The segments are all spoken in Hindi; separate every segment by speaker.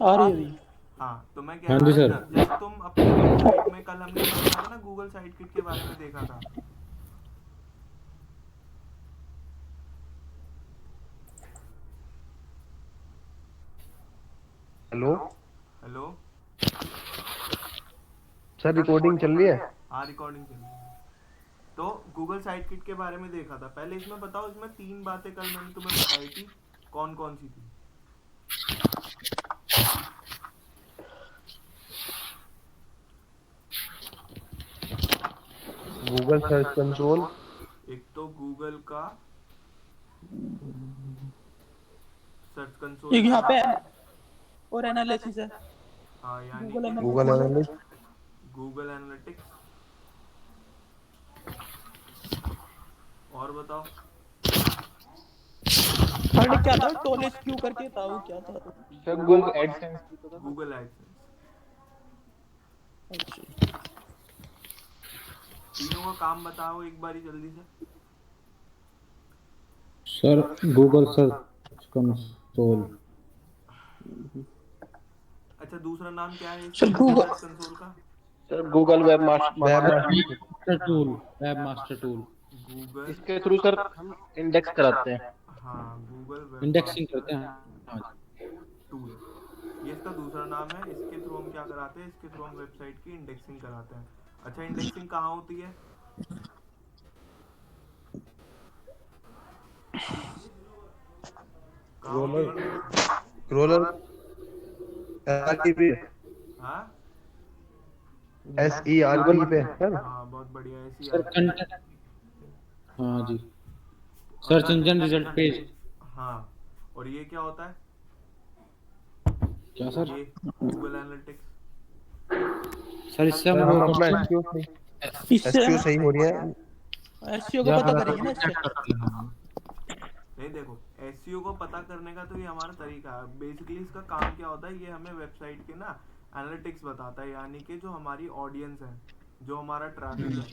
Speaker 1: आ रही है अभी।
Speaker 2: हाँ, तो मैं कह
Speaker 3: हाँ
Speaker 2: रहा
Speaker 3: जी
Speaker 2: था
Speaker 3: सर।
Speaker 2: कि जब तुम अपनी वेबसाइट में, कल हमने देखा था ना गूगल साइट किट के बारे में देखा था।
Speaker 4: Hello
Speaker 2: hello.
Speaker 4: सर, रिकॉर्डिंग चल रही है।
Speaker 2: हाँ, रिकॉर्डिंग चल रही है। तो गूगल साइट किट के बारे में देखा था। पहले इसमें बताओ, इसमें तीन बातें कल मैंने तुम्हें बताई थी, कौन कौन सी थी?
Speaker 4: Google search console.
Speaker 2: एक तो गूगल का सर्च कंसोल
Speaker 1: एक
Speaker 2: क्या
Speaker 1: यहाँ पे
Speaker 2: होता है?
Speaker 1: और एनालिसिस है।
Speaker 2: हाँ, यानी
Speaker 1: गूगल
Speaker 2: कि
Speaker 4: गूगल
Speaker 1: एनालिसिस है।
Speaker 4: एनालिस्ट।
Speaker 2: Google analytics. और बताओ।
Speaker 1: थर्ड क्या था? टोलेस क्यू करके था, वो क्या था?
Speaker 4: सर, गूगल एडसेंस भी तो था सर।
Speaker 2: Google AdSense.
Speaker 1: अच्छा।
Speaker 2: तीनों का काम बताओ एक बारी जल्दी से।
Speaker 3: Sir Google search console.
Speaker 2: अच्छा, दूसरा नाम क्या है
Speaker 1: सर
Speaker 2: इसका, गूगल
Speaker 1: गूगल
Speaker 2: सर्च कंसोल का?
Speaker 4: Sir, Google web master.
Speaker 3: Master tool, web master tool.
Speaker 2: Google.
Speaker 4: इसके थ्रू सर हम इंडेक्स कराते हैं।
Speaker 2: हाँ, गूगल वेब
Speaker 3: इंडेक्सिंग करते
Speaker 2: मास्टर
Speaker 3: हैं। हाँ जी।
Speaker 2: टूल, ये इसका दूसरा नाम है। इसके थ्रू हम क्या कराते हैं? इसके थ्रू हम वेबसाइट की इंडेक्सिंग कराते हैं। अच्छा, इंडेक्सिंग कहाँ होती है? कहाँ होती
Speaker 4: रोलर
Speaker 2: है इंडेक्सिंग?
Speaker 4: रोलर पे।
Speaker 2: हाँ।
Speaker 4: SERP पे सर।
Speaker 2: हाँ, बहुत बढ़िया, ऐसी
Speaker 3: सर
Speaker 2: आती है।
Speaker 3: कंटेंट। हाँ
Speaker 2: हाँ।
Speaker 3: जी।
Speaker 2: और
Speaker 3: सर्च इंजन रिजल्ट पेज।
Speaker 2: हाँ, और ये क्या होता है?
Speaker 3: क्या सर?
Speaker 2: ये गूगल एनालिटिक्स।
Speaker 3: सर इससे हम
Speaker 4: सर,
Speaker 3: वो
Speaker 4: हम अपना
Speaker 3: करते
Speaker 4: एसक्यू सही
Speaker 3: हैं
Speaker 1: इससे
Speaker 4: एसक्यू
Speaker 1: हम
Speaker 4: सही हो रही है।
Speaker 1: एसईओ को
Speaker 3: या
Speaker 1: पता
Speaker 3: फिर
Speaker 1: करेंगे ना इससे।
Speaker 3: चेक करते हैं।
Speaker 2: नहीं, देखो, एसईओ को पता करने का तो ये हमारा तरीका है। बेसिकली इसका काम क्या होता है, ये हमें वेबसाइट के ना एनालिटिक्स बताता है, यानी कि जो हमारी ऑडियंस है, जो हमारा ट्रैफिक है,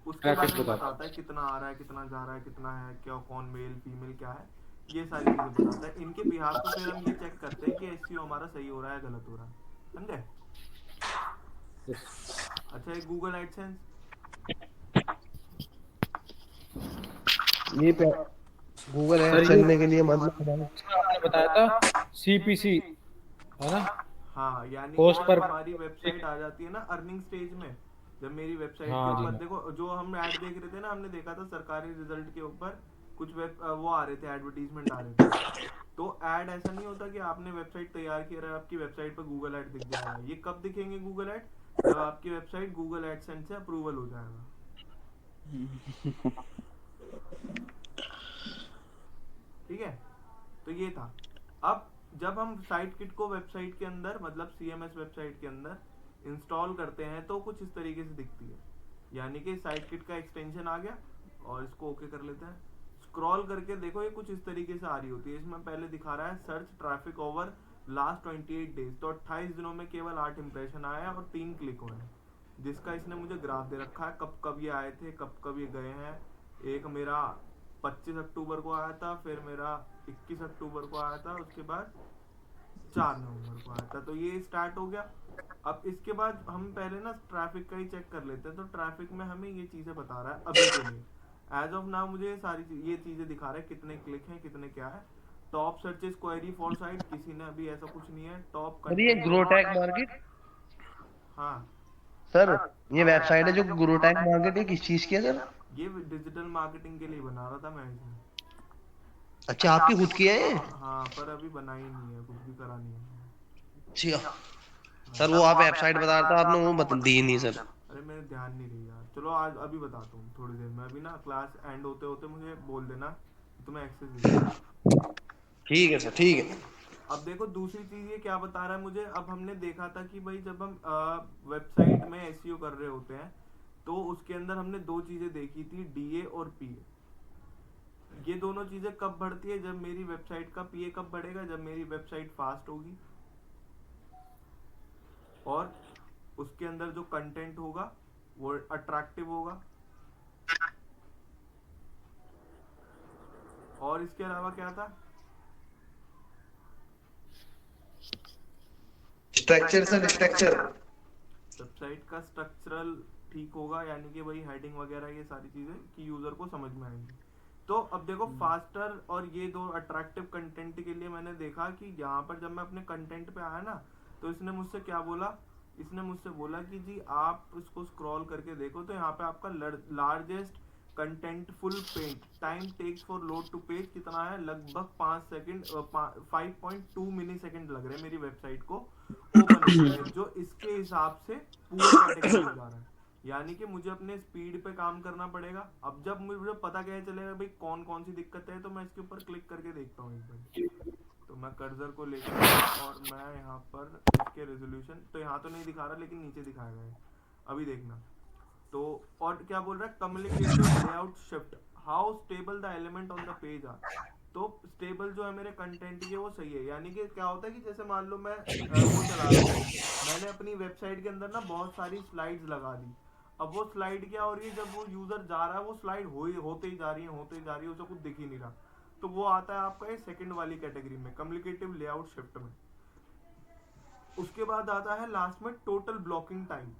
Speaker 2: उसके बारे
Speaker 3: ट्रैफिक
Speaker 2: में
Speaker 3: बताता
Speaker 2: बताता है, कितना आ रहा है, कितना जा रहा है, कितना है, क्या, कौन मेल फीमेल क्या है, ये सारी चीज़ें बताता है। इनके बिहाफ पे फिर हम ये चेक करते हैं कि एसईओ हमारा सही हो रहा है, गलत हो रहा है। समझे?
Speaker 3: है।
Speaker 2: अच्छा, एक गूगल एडसेंस।
Speaker 4: ये गूगल
Speaker 3: सर
Speaker 4: ऐड
Speaker 3: ये
Speaker 4: चलने के लिए मतलब हमारे
Speaker 3: आपने बताया था CPC, है ना?
Speaker 2: हाँ, यानी कि
Speaker 3: पोस्ट
Speaker 2: जब
Speaker 3: पर।
Speaker 2: हमारी वेबसाइट आ जाती है ना अर्निंग स्टेज में, जब मेरी वेबसाइट के
Speaker 3: हाँ
Speaker 2: ऊपर
Speaker 3: जी।
Speaker 2: देखो, जो हम ऐड देख रहे थे ना, हमने देखा था सरकारी रिजल्ट के ऊपर कुछ वेब वो आ रहे थे, एडवर्टीजमेंट आ रहे थे। तो ऐड ऐसा नहीं होता कि आपने वेबसाइट तैयार की और आपकी वेबसाइट पर गूगल ऐड दिख जाएगा। ये कब दिखेंगे गूगल ऐड? जब आपकी वेबसाइट गूगल एडसेंस से अप्रूवल हो जाएगा। ठीक है? तो ये था। अब जब हम साइट किट को वेबसाइट के अंदर, मतलब CMS वेबसाइट के अंदर इंस्टॉल करते हैं, तो कुछ इस तरीके से दिखती है। यानी कि साइट किट का एक्सटेंशन आ गया, और इसको ओके कर लेते हैं। स्क्रॉल करके देखो, ये कुछ इस तरीके से आ रही होती है। इसमें पहले दिखा रहा है search traffic over last 28 days, तो 28 दिनों में केवल 8 इंप्रेशन आया और 3 क्लिक हुए हैं, जिसका इसने मुझे ग्राफ दे रखा है, कब कब ये आए थे, कब कब ये गए हैं। एक मेरा 25 अक्टूबर को आया था, फिर मेरा 21 अक्टूबर को आया था, उसके बाद 4 नवंबर को आया था। तो ये स्टार्ट हो गया। अब इसके बाद हम पहले ना ट्रैफिक का ही चेक कर लेते हैं। तो ट्रैफिक में हमें ये चीज़ें बता रहा है अभी के लिए। एज ऑफ नाउ मुझे ये चीज़ें दिखा रहा है, कितने क्लिक हैं, कितने क्या है। Top searches query for site, किसी ने अभी ऐसा कुछ नहीं है। टॉप
Speaker 4: सर, ये
Speaker 2: कंटेंट।
Speaker 4: ग्रोटैक मार्केट।
Speaker 2: हाँ।
Speaker 4: सर, ये वेबसाइट है जो ग्रोटैक मार्केट, ये किस चीज की है सर?
Speaker 2: ये डिजिटल मार्केटिंग के लिए बना रहा था मैं इसे।
Speaker 4: अच्छा, आपकी खुद की है ये?
Speaker 2: हाँ, पर अभी बनाई नहीं है, कुछ भी करा नहीं है।
Speaker 4: अच्छा।
Speaker 2: हाँ।
Speaker 4: सर, वो आप वेबसाइट बता रहा था, आपने वो बता दी नहीं सर।
Speaker 2: अरे, मेरे ध्यान नहीं रही यार। चलो, आज अभी बताता हूँ थोड़ी देर में। अभी ना क्लास एंड होते होते मुझे बोल देना कि तुम्हें एक्सेस दे दूंगा।
Speaker 4: ठीक है सर, ठीक है।
Speaker 2: अब देखो, दूसरी चीज़ ये क्या बता रहा है मुझे। अब हमने देखा था कि भाई जब हम वेबसाइट में एसईओ कर रहे होते हैं, तो उसके अंदर हमने दो चीज़ें देखी थी, डीए और पीए। ये दोनों चीज़ें कब बढ़ती है? जब मेरी वेबसाइट का पीए कब बढ़ेगा? जब मेरी वेबसाइट फास्ट होगी, और उसके अंदर जो कंटेंट होगा वो अट्रैक्टिव होगा। और इसके अलावा क्या था?
Speaker 4: Structure sir, structure.
Speaker 2: वेबसाइट का स्ट्रक्चरल ठीक होगा, यानी कि वही हेडिंग वगैरह ये सारी चीजें कि यूजर को समझ में आएंगी। तो अब देखो फास्टर और ये दो अट्रैक्टिव कंटेंट के लिए मैंने देखा कि यहाँ पर जब मैं अपने कंटेंट पे आया ना, तो इसने मुझसे क्या बोला, इसने मुझसे बोला कि जी आप इसको स्क्रॉल करके देखो तो यहाँ पे आपका largest content full page time takes for load to page कितना है, लगभग 5 सेकंड 5.2 मिली सेकेंड लग रहे हैं मेरी वेबसाइट को ओपन होने में, जो इसके हिसाब से पूरा कैटेगरी में जा रहा है। यानी कि मुझे अपने स्पीड पे काम करना पड़ेगा। अब जब मुझे पता क्या चलेगा भाई कौन कौन सी दिक्कत है, तो मैं इसके ऊपर क्लिक करके देखता हूँ एक बार। तो मैं कर्सर को लेकर और मैं यहाँ पर इसके रेजोल्यूशन, तो यहाँ तो नहीं दिखा रहा लेकिन नीचे दिखाएगा है, अभी देखना। तो और क्या बोल रहा है, communicative layout shift, how stable the element on the page are. तो स्टेबल जो है मेरे कंटेंट के वो सही है। यानी कि क्या होता है कि जैसे मान लो मैं वो चला रहा हूँ, मैंने अपनी वेबसाइट के अंदर ना बहुत सारी स्लाइड्स लगा दी। अब वो स्लाइड क्या हो रही है, जब वो यूजर जा रहा है वो स्लाइड होते ही जा रही है, उसे कुछ दिख ही नहीं रहा। तो वो आता है आपका ये सेकंड वाली कैटेगरी में, कम्युनिकेटिव लेआउट शिफ्ट में। उसके बाद आता है लास्ट में total blocking time,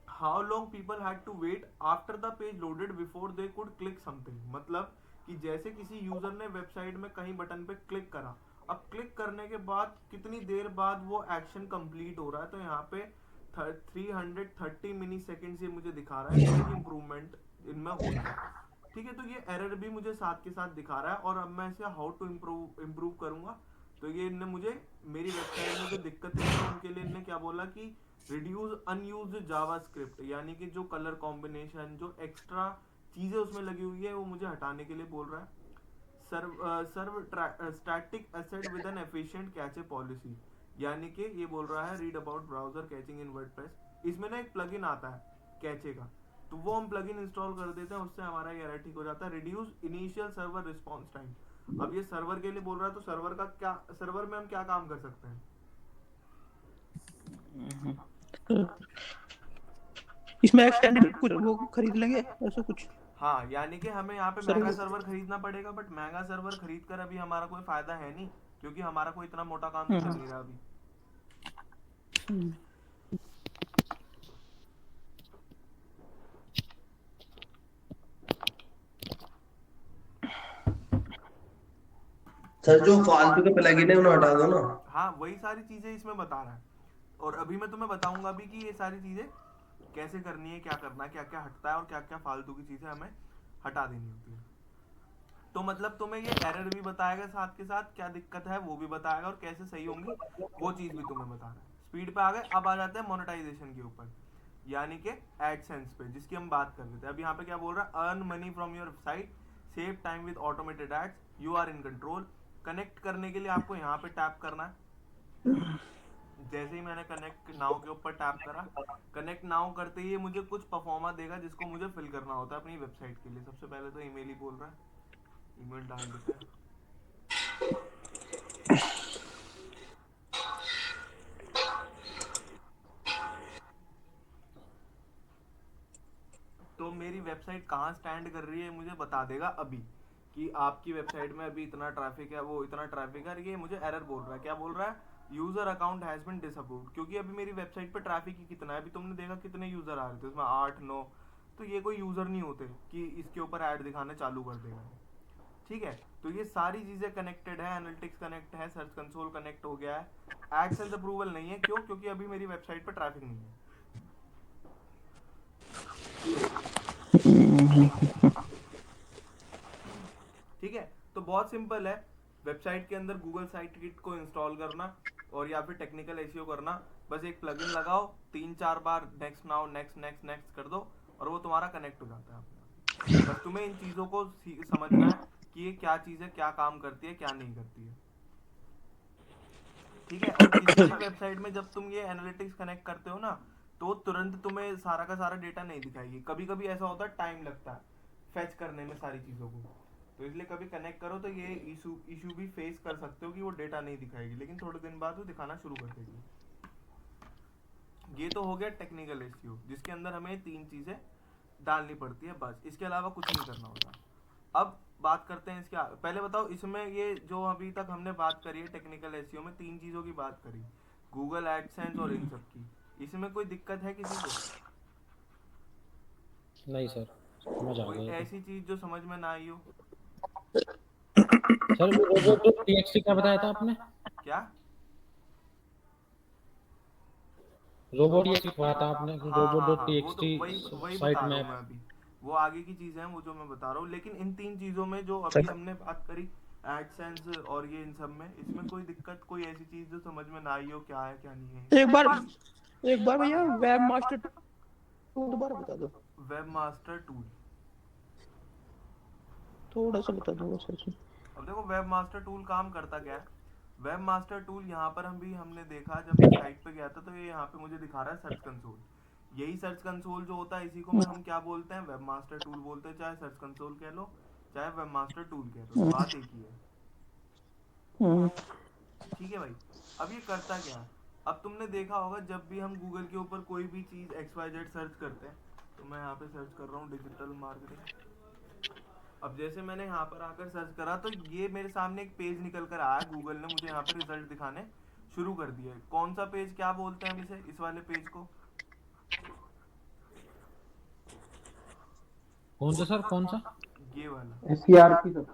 Speaker 2: how long people had to wait after the page loaded before they could click something. मतलब कि जैसे किसी यूजर ने वेबसाइट में कहीं बटन पे क्लिक करा, अब क्लिक करने के बाद कितनी देर बाद वो एक्शन कंप्लीट हो रहा है। तो यहाँ पे 330 मिली सेकेंड से मुझे दिखा रहा है, कोई इंप्रूवमेंट इनमें हो रहा है। ठीक है, तो ये एरर भी मुझे साथ के साथ दिखा रहा है। और अब मैं इसे हाउ टू इम्प्रूव करूंगा, तो ये इनने मुझे मेरी वेबसाइट में जो दिक्कतें हैं उनके लिए इनने क्या बोला कि रिड्यूस अनयूज्ड जावास्क्रिप्ट, यानी कि जो कलर कॉम्बिनेशन, जो एक्स्ट्रा चीजें उसमें लगी हुई है वो मुझे हटाने के लिए बोल रहा है। Serve static asset with an efficient cache policy, यानी कि ये बोल रहा है read about browser caching in WordPress. इसमें ना एक प्लगइन आता है कैचे का, तो वो हम प्लगइन इंस्टॉल कर देते हैं, उससे हमारा ये एरर ठीक हो जाता है। Reduce initial server response time, अब ये सर्वर के लिए बोल रहा है, तो सर्वर का क्या, सर्वर में हम क्या काम कर सकते हैं?
Speaker 1: इसमें एक्सटेंडेड कुछ वो खरीद लेंगे ऐसा कुछ
Speaker 2: हाँ, यानी कि हमें यहाँ पे महंगा
Speaker 1: सर्वर।
Speaker 2: सर्वर खरीदना पड़ेगा, बट महंगा सर्वर खरीद कर अभी हमारा कोई फायदा है नहीं, क्योंकि हमारा कोई इतना मोटा काम तो चल नहीं रहा अभी।
Speaker 4: सर जो फालतू के प्लगइन है उन्हें हटा दो ना।
Speaker 2: हाँ, वही सारी चीजें इसमें बता रहा है। और अभी मैं तुम्हें बताऊंगा भी कि ये सारी चीजें कैसे करनी है, क्या करना है, क्या क्या हटता है और क्या क्या फालतू की चीजें हमें हटा देनी होती है। तो मतलब तुम्हें ये एरर भी बताएगा, साथ के साथ क्या दिक्कत है वो भी बताएगा, और कैसे सही होंगी वो चीज भी तुम्हें बता रहा है। स्पीड पे आ गए, अब आ जाते हैं मोनेटाइजेशन के ऊपर, यानी कि एडसेंस पे, जिसकी हम बात कर रहे थे। अब यहाँ पे क्या बोल रहा है, earn money from your site, save time with automated ads, you are in control. Connect करने के लिए आपको यहाँ पे टैप करना है। जैसे ही मैंने कनेक्ट नाउ के ऊपर टैप करा, कनेक्ट नाउ करते ही मुझे कुछ परफॉर्मा देगा जिसको मुझे फिल करना होता है अपनी वेबसाइट के लिए। सबसे पहले तो ईमेल ही बोल रहा है, ईमेल डाल देते हैं। तो मेरी वेबसाइट कहाँ स्टैंड कर रही है मुझे बता देगा अभी, कि आपकी वेबसाइट में अभी इतना ट्रैफिक है, वो इतना ट्रैफिक है। ये मुझे एरर बोल रहा है, क्या बोल रहा है, user account has been disapproved, क्योंकि अभी मेरी वेबसाइट पे ट्रैफिक ही कितना है। अभी तुमने देखा कितने यूजर आ रहे थे उसमें, 8-9। तो ये कोई यूजर नहीं होते कि इसके ऊपर ऐड दिखाने चालू कर देगा। ठीक है, तो ये सारी चीजें कनेक्टेड है, एनालिटिक्स कनेक्ट है, सर्च कंसोल कनेक्ट हो गया है। एडसेंस अप्रूवल नहीं है, क्यों? क्योंकि अभी मेरी वेबसाइट पे ट्रैफिक नहीं है। ठीक है, तो बहुत सिंपल है वेबसाइट के अंदर गूगल साइट किट को इंस्टॉल करना और या फिर टेक्निकल एसईओ करना। बस एक प्लगइन लगाओ, 3-4 बार next now next next next कर दो और वो तुम्हारा कनेक्ट हो जाता है। बस तुम्हें इन चीजों को समझना है कि ये क्या चीज है, क्या काम करती है, क्या नहीं करती है। ठीक है, और किसी भी वेबसाइट में जब तुम ये एनालिटिक्स कनेक्ट करते हो ना, तो तुरंत तुम्हें सारा का सारा डेटा नहीं दिखाएगी। कभी कभी ऐसा होता है, टाइम लगता है फेच करने में सारी चीजों को, तो इसलिए कभी कनेक्ट करो तो ये इशू भी फेस कर सकते हो कि वो डेटा नहीं दिखाएगी, लेकिन थोड़े दिन बाद वो दिखाना शुरू कर देगी। ये तो हो गया टेक्निकल एसईओ, जिसके अंदर हमें 3 चीजें डालनी पड़ती है, बस इसके अलावा कुछ नहीं करना होता। अब बात करते हैं इसके पहले बताओ, इसमें ये जो अभी तक हमने बात करी है टेक्निकल एसईओ में 3 चीजों की बात करी, गूगल एडसेंस और इन सब की। इसमें कोई दिक्कत है किसी को?
Speaker 3: नहीं सर, समझ आ
Speaker 2: कोई
Speaker 3: गया।
Speaker 2: ऐसी चीज जो समझ में ना आई हो?
Speaker 3: सर वो रोबोट टीएक्सटी क्या बताया था आपने?
Speaker 2: क्या?
Speaker 3: रोबोट ये सिखवाया था आपने,
Speaker 2: हाँ
Speaker 3: रोबोट
Speaker 2: हाँ
Speaker 3: डॉट
Speaker 2: हाँ, वो तो
Speaker 3: टीएक्सटी
Speaker 2: वही वही
Speaker 3: साइट
Speaker 2: बता रहा हूँ
Speaker 3: मैप।
Speaker 2: मैं अभी। वो आगे की चीजें हैं वो जो मैं बता रहा हूँ, लेकिन इन तीन चीजों में जो अभी
Speaker 4: सर
Speaker 2: हमने बात करी, एडसेंस और ये इन सब में, इसमें कोई दिक्कत, कोई ऐसी चीज जो समझ में ना आई हो, क्या है क्या नहीं है?
Speaker 1: एक बार भैया वेब मास्टर टूल दोबारा बता दो,
Speaker 2: वेब मास्टर टूल।
Speaker 1: थोड़ा सा बता दो सर जी।
Speaker 2: अब देखो वेब मास्टर टूल काम करता क्या है। वेब मास्टर टूल यहाँ पर हमने देखा, जब मैं साइट पे गया था तो ये यहाँ पे मुझे दिखा रहा है सर्च कंसोल। यही सर्च कंसोल जो होता है इसी को मैं हम क्या बोलते हैं, वेब मास्टर टूल बोलते हैं। चाहे सर्च कंसोल कह लो, चाहे वेब मास्टर टूल कह लो, बात एक ही है।
Speaker 1: हम्म,
Speaker 2: ठीक है भाई। अब ये करता क्या है? अब तुमने देखा होगा जब भी हम गूगल के ऊपर कोई भी चीज XYZ सर्च करते हैं, तो मैं यहाँ पे सर्च कर रहा हूँ डिजिटल मार्केटिंग। अब जैसे मैंने यहाँ पर आकर सर्च करा तो ये मेरे सामने एक पेज निकल कर आया, गूगल ने मुझे यहाँ पे रिजल्ट दिखाने शुरू कर दिया है। कौन सा पेज, क्या बोलते हैं हम इसे, इस वाले पेज को?
Speaker 3: कौन सा सर, कौन सा?
Speaker 2: ये वाला
Speaker 5: SCRP सर।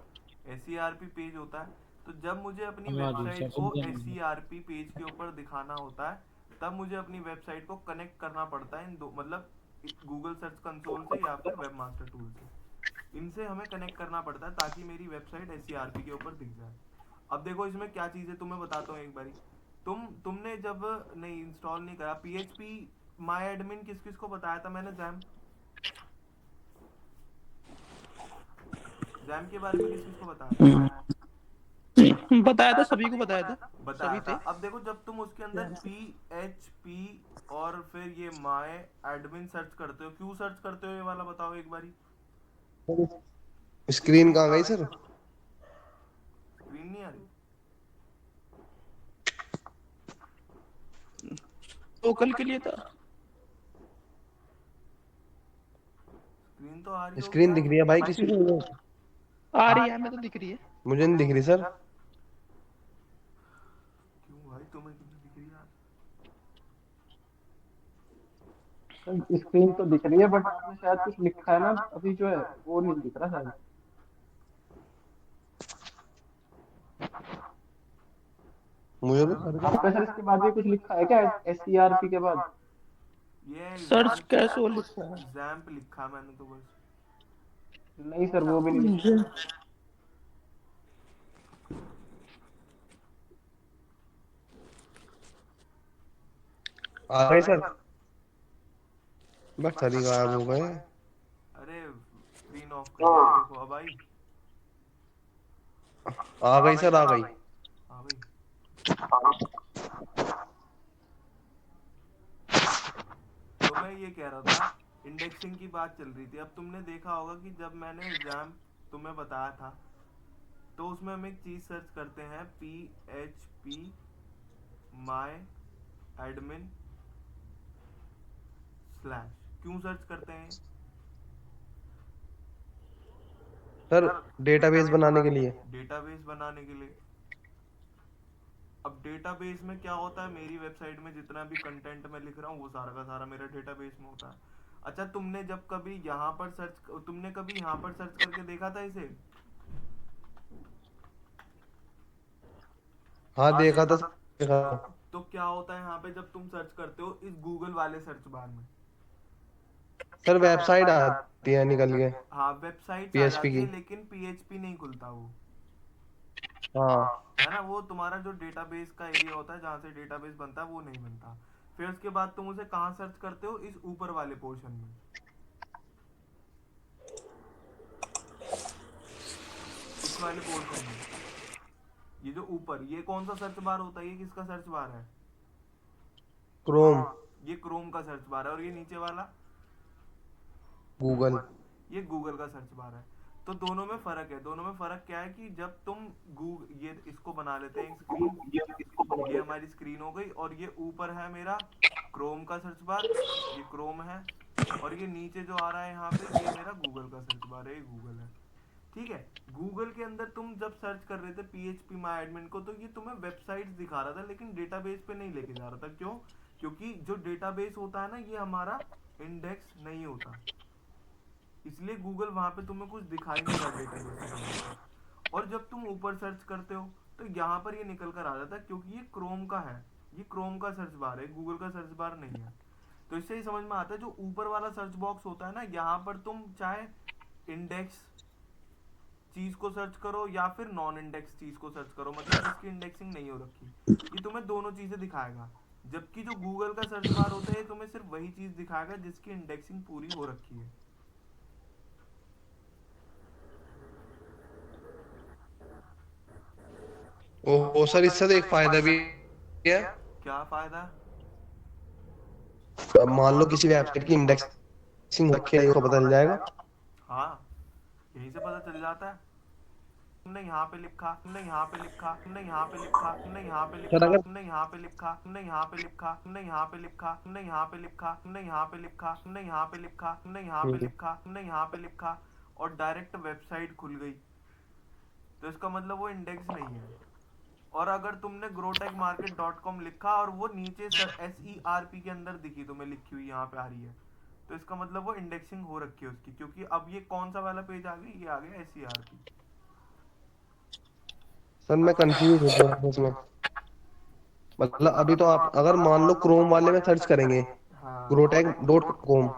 Speaker 2: SCRP पेज होता है। तो जब मुझे अपनी
Speaker 3: हाँ जी
Speaker 2: वेबसाइट
Speaker 3: सर,
Speaker 2: को
Speaker 3: समझा मैंने।
Speaker 2: SCRP पेज के ऊपर दिखाना होता है, तब मुझे अपनी वेबसाइट को कनेक्ट करना पड़ता है इन दो, मतलब गूगल सर्च कंसोल से या फिर वेब मास्टर टूल से। इनसे हमें कनेक्ट करना पड़ता है ताकि मेरी वेबसाइट SCRP के ऊपर दिख जाए। अब देखो इसमें क्या चीज़ है, तुम्हें बताता हूँ एक बारी। तुमने जब नहीं इंस्टॉल नहीं करा PHP माई एडमिन, किस किस को बताया था मैंने? जैम, जैम के बारे में किस किस को बताया था?
Speaker 1: बताया था, सभी को बताया था,
Speaker 2: बताया
Speaker 1: सभी
Speaker 2: था।
Speaker 1: थे।
Speaker 2: अब देखो जब तुम उसके अंदर PHP और फिर ये माई एडमिन सर्च करते हो, क्यों सर्च करते हो ये वाला बताओ एक बारी।
Speaker 4: स्क्रीन कहाँ गई सर?
Speaker 2: स्क्रीन नहीं आ रही?
Speaker 1: तो कल के लिए था।
Speaker 2: स्क्रीन तो आ रही होगी
Speaker 4: स्क्रीन
Speaker 2: यार।
Speaker 4: दिख रही है भाई किसी को?
Speaker 1: आ रही है, हमें तो दिख रही है।
Speaker 4: मुझे नहीं दिख रही सर।
Speaker 2: क्यों भाई, तुम्हें क्यों नहीं दिख रही यार?
Speaker 5: स्क्रीन तो दिख रही है बट आपने शायद कुछ लिखा है ना अभी जो है वो नहीं दिख रहा शायद।
Speaker 4: मुझे तो सर
Speaker 5: आपका सर इसके बाद भी कुछ लिखा है क्या SCRP के बाद?
Speaker 2: ये
Speaker 1: सर्च कैसे लिखा है?
Speaker 2: जैम्प लिखा मैंने तो बस।
Speaker 5: नहीं सर वो भी नहीं लिखा।
Speaker 4: आ गए सर? बस सर ही गायब हो गए।
Speaker 2: अरे स्क्रीन ऑफ कर दिया, देखो अब आई।
Speaker 4: आ गई सर, आ गई।
Speaker 2: हाँ भाई। तो मैं ये कह रहा था, इंडेक्सिंग की बात चल रही थी। अब तुमने देखा होगा कि जब मैंने एग्जाम तुम्हें बताया था, तो उसमें हम एक चीज सर्च करते हैं, PHP माई एडमिन स्लैश। क्यों सर्च करते हैं?
Speaker 4: सर डेटाबेस बनाने के लिए।
Speaker 2: डेटाबेस बनाने के लिए। अब डेटाबेस में क्या होता है, मेरी वेबसाइट में जितना भी कंटेंट मैं लिख रहा हूँ वो सारा का सारा मेरा डेटाबेस में होता है। अच्छा, तुमने कभी यहाँ पर सर्च करके देखा था इसे?
Speaker 4: हाँ देखा था सर, देखा।
Speaker 2: तो क्या होता है यहाँ पे जब तुम सर्च करते हो इस गूगल वाले सर्च बार में?
Speaker 4: सर वेबसाइट आती है निकल के,
Speaker 2: हाँ, वेबसाइट्स आ
Speaker 4: पीएचपी
Speaker 2: जाती
Speaker 4: की।
Speaker 2: है, लेकिन PHP नहीं खुलता वो,
Speaker 4: हाँ
Speaker 2: है ना? वो तुम्हारा जो डेटाबेस का एरिया होता है जहाँ से डेटाबेस बनता है वो नहीं बनता। फिर उसके बाद तुम उसे कहाँ सर्च करते हो, इस ऊपर वाले पोर्शन में, इस वाले पोर्शन में। ये जो ऊपर, ये कौन सा सर्च बार होता है, ये किसका सर्च बार है?
Speaker 4: क्रोम।
Speaker 2: ये क्रोम का सर्च बार है। और ये नीचे वाला,
Speaker 4: गूगल।
Speaker 2: ये गूगल का सर्च बार है। तो दोनों में फर्क है। दोनों में फर्क क्या है कि जब तुम ये इसको बना लेते हैं स्क्रीन, ये हमारी स्क्रीन हो गई, और ये ऊपर है मेरा क्रोम का सर्च बार, ये क्रोम है, और ये नीचे जो आ रहा है यहाँ पे, ये मेरा गूगल का सर्च बार है, ये गूगल है। ठीक है। गूगल के अंदर तुम जब सर्च कर रहे थे PHP माई एडमिन को, तो ये तुम्हें वेबसाइट दिखा रहा था लेकिन डेटाबेस पे नहीं लेके जा रहा था। क्यों? क्योंकि जो डेटाबेस होता है ना, ये हमारा इंडेक्स नहीं होता, इसलिए गूगल वहां पे तुम्हें कुछ दिखाई नहीं रहा डेटाबेस से कनेक्टेड। और जब तुम ऊपर सर्च करते हो तो यहाँ पर ये निकल कर आ जाता है, क्योंकि ये क्रोम का है, ये क्रोम का सर्च बार है, गूगल का सर्च बार नहीं है। तो इससे ही समझ में आता है, जो ऊपर वाला सर्च बॉक्स होता है ना, यहाँ पर तुम चाहे इंडेक्स चीज को सर्च करो या फिर नॉन इंडेक्स चीज को सर्च करो, मतलब जिसकी इंडेक्सिंग नहीं हो रखी, ये तुम्हें दोनों चीजें दिखाएगा। जबकि जो गूगल का सर्च बार होता है, तुम्हें सिर्फ वही चीज दिखाएगा जिसकी इंडेक्सिंग पूरी हो रखी है।
Speaker 4: ओ सर, इससे तो एक फायदा भी है।
Speaker 2: क्या फायदा?
Speaker 4: अब मान लो किसी वेबसाइट की इंडेक्सिंग रखी है, तो बदल जाएगा।
Speaker 2: हाँ, यहीं से पता चल जाता है। तुमने यहाँ पे लिखा, तुमने यहाँ पे लिखा, तुमने यहाँ पे लिखा, तुमने यहाँ पे
Speaker 4: सर
Speaker 2: लिखा,
Speaker 4: अगर
Speaker 2: तुमने यहाँ पे लिखा, तुमने यहाँ पे लिखा, तुमने यहाँ पे लिखा, तुमने यहाँ पे लिखा, तुमने यहाँ पे लिखा, तुमने यहाँ पे लिखा, तुमने यहाँ पे लिखा, तुमने यहाँ पे लिखा, और डायरेक्ट वेबसाइट खुल गई, तो इसका मतलब वो इंडेक्स नहीं है। और अगर तुमने growtechmarket.com लिखा और वो नीचे SERP के अंदर दिखी, तुम्हें लिखी हुई यहाँ पे आ रही है, तो इसका मतलब वो इंडेक्सिंग हो रखी है उसकी। क्योंकि अब ये कौन सा वाला पेज आ गया? ये आ गया SERP।
Speaker 4: सर मैं कंफ्यूज हो गया इसमें। मतलब अभी तो आप अगर मान लो क्रोम वाले में सर्च करेंगे
Speaker 2: हाँ।
Speaker 4: growtech.com,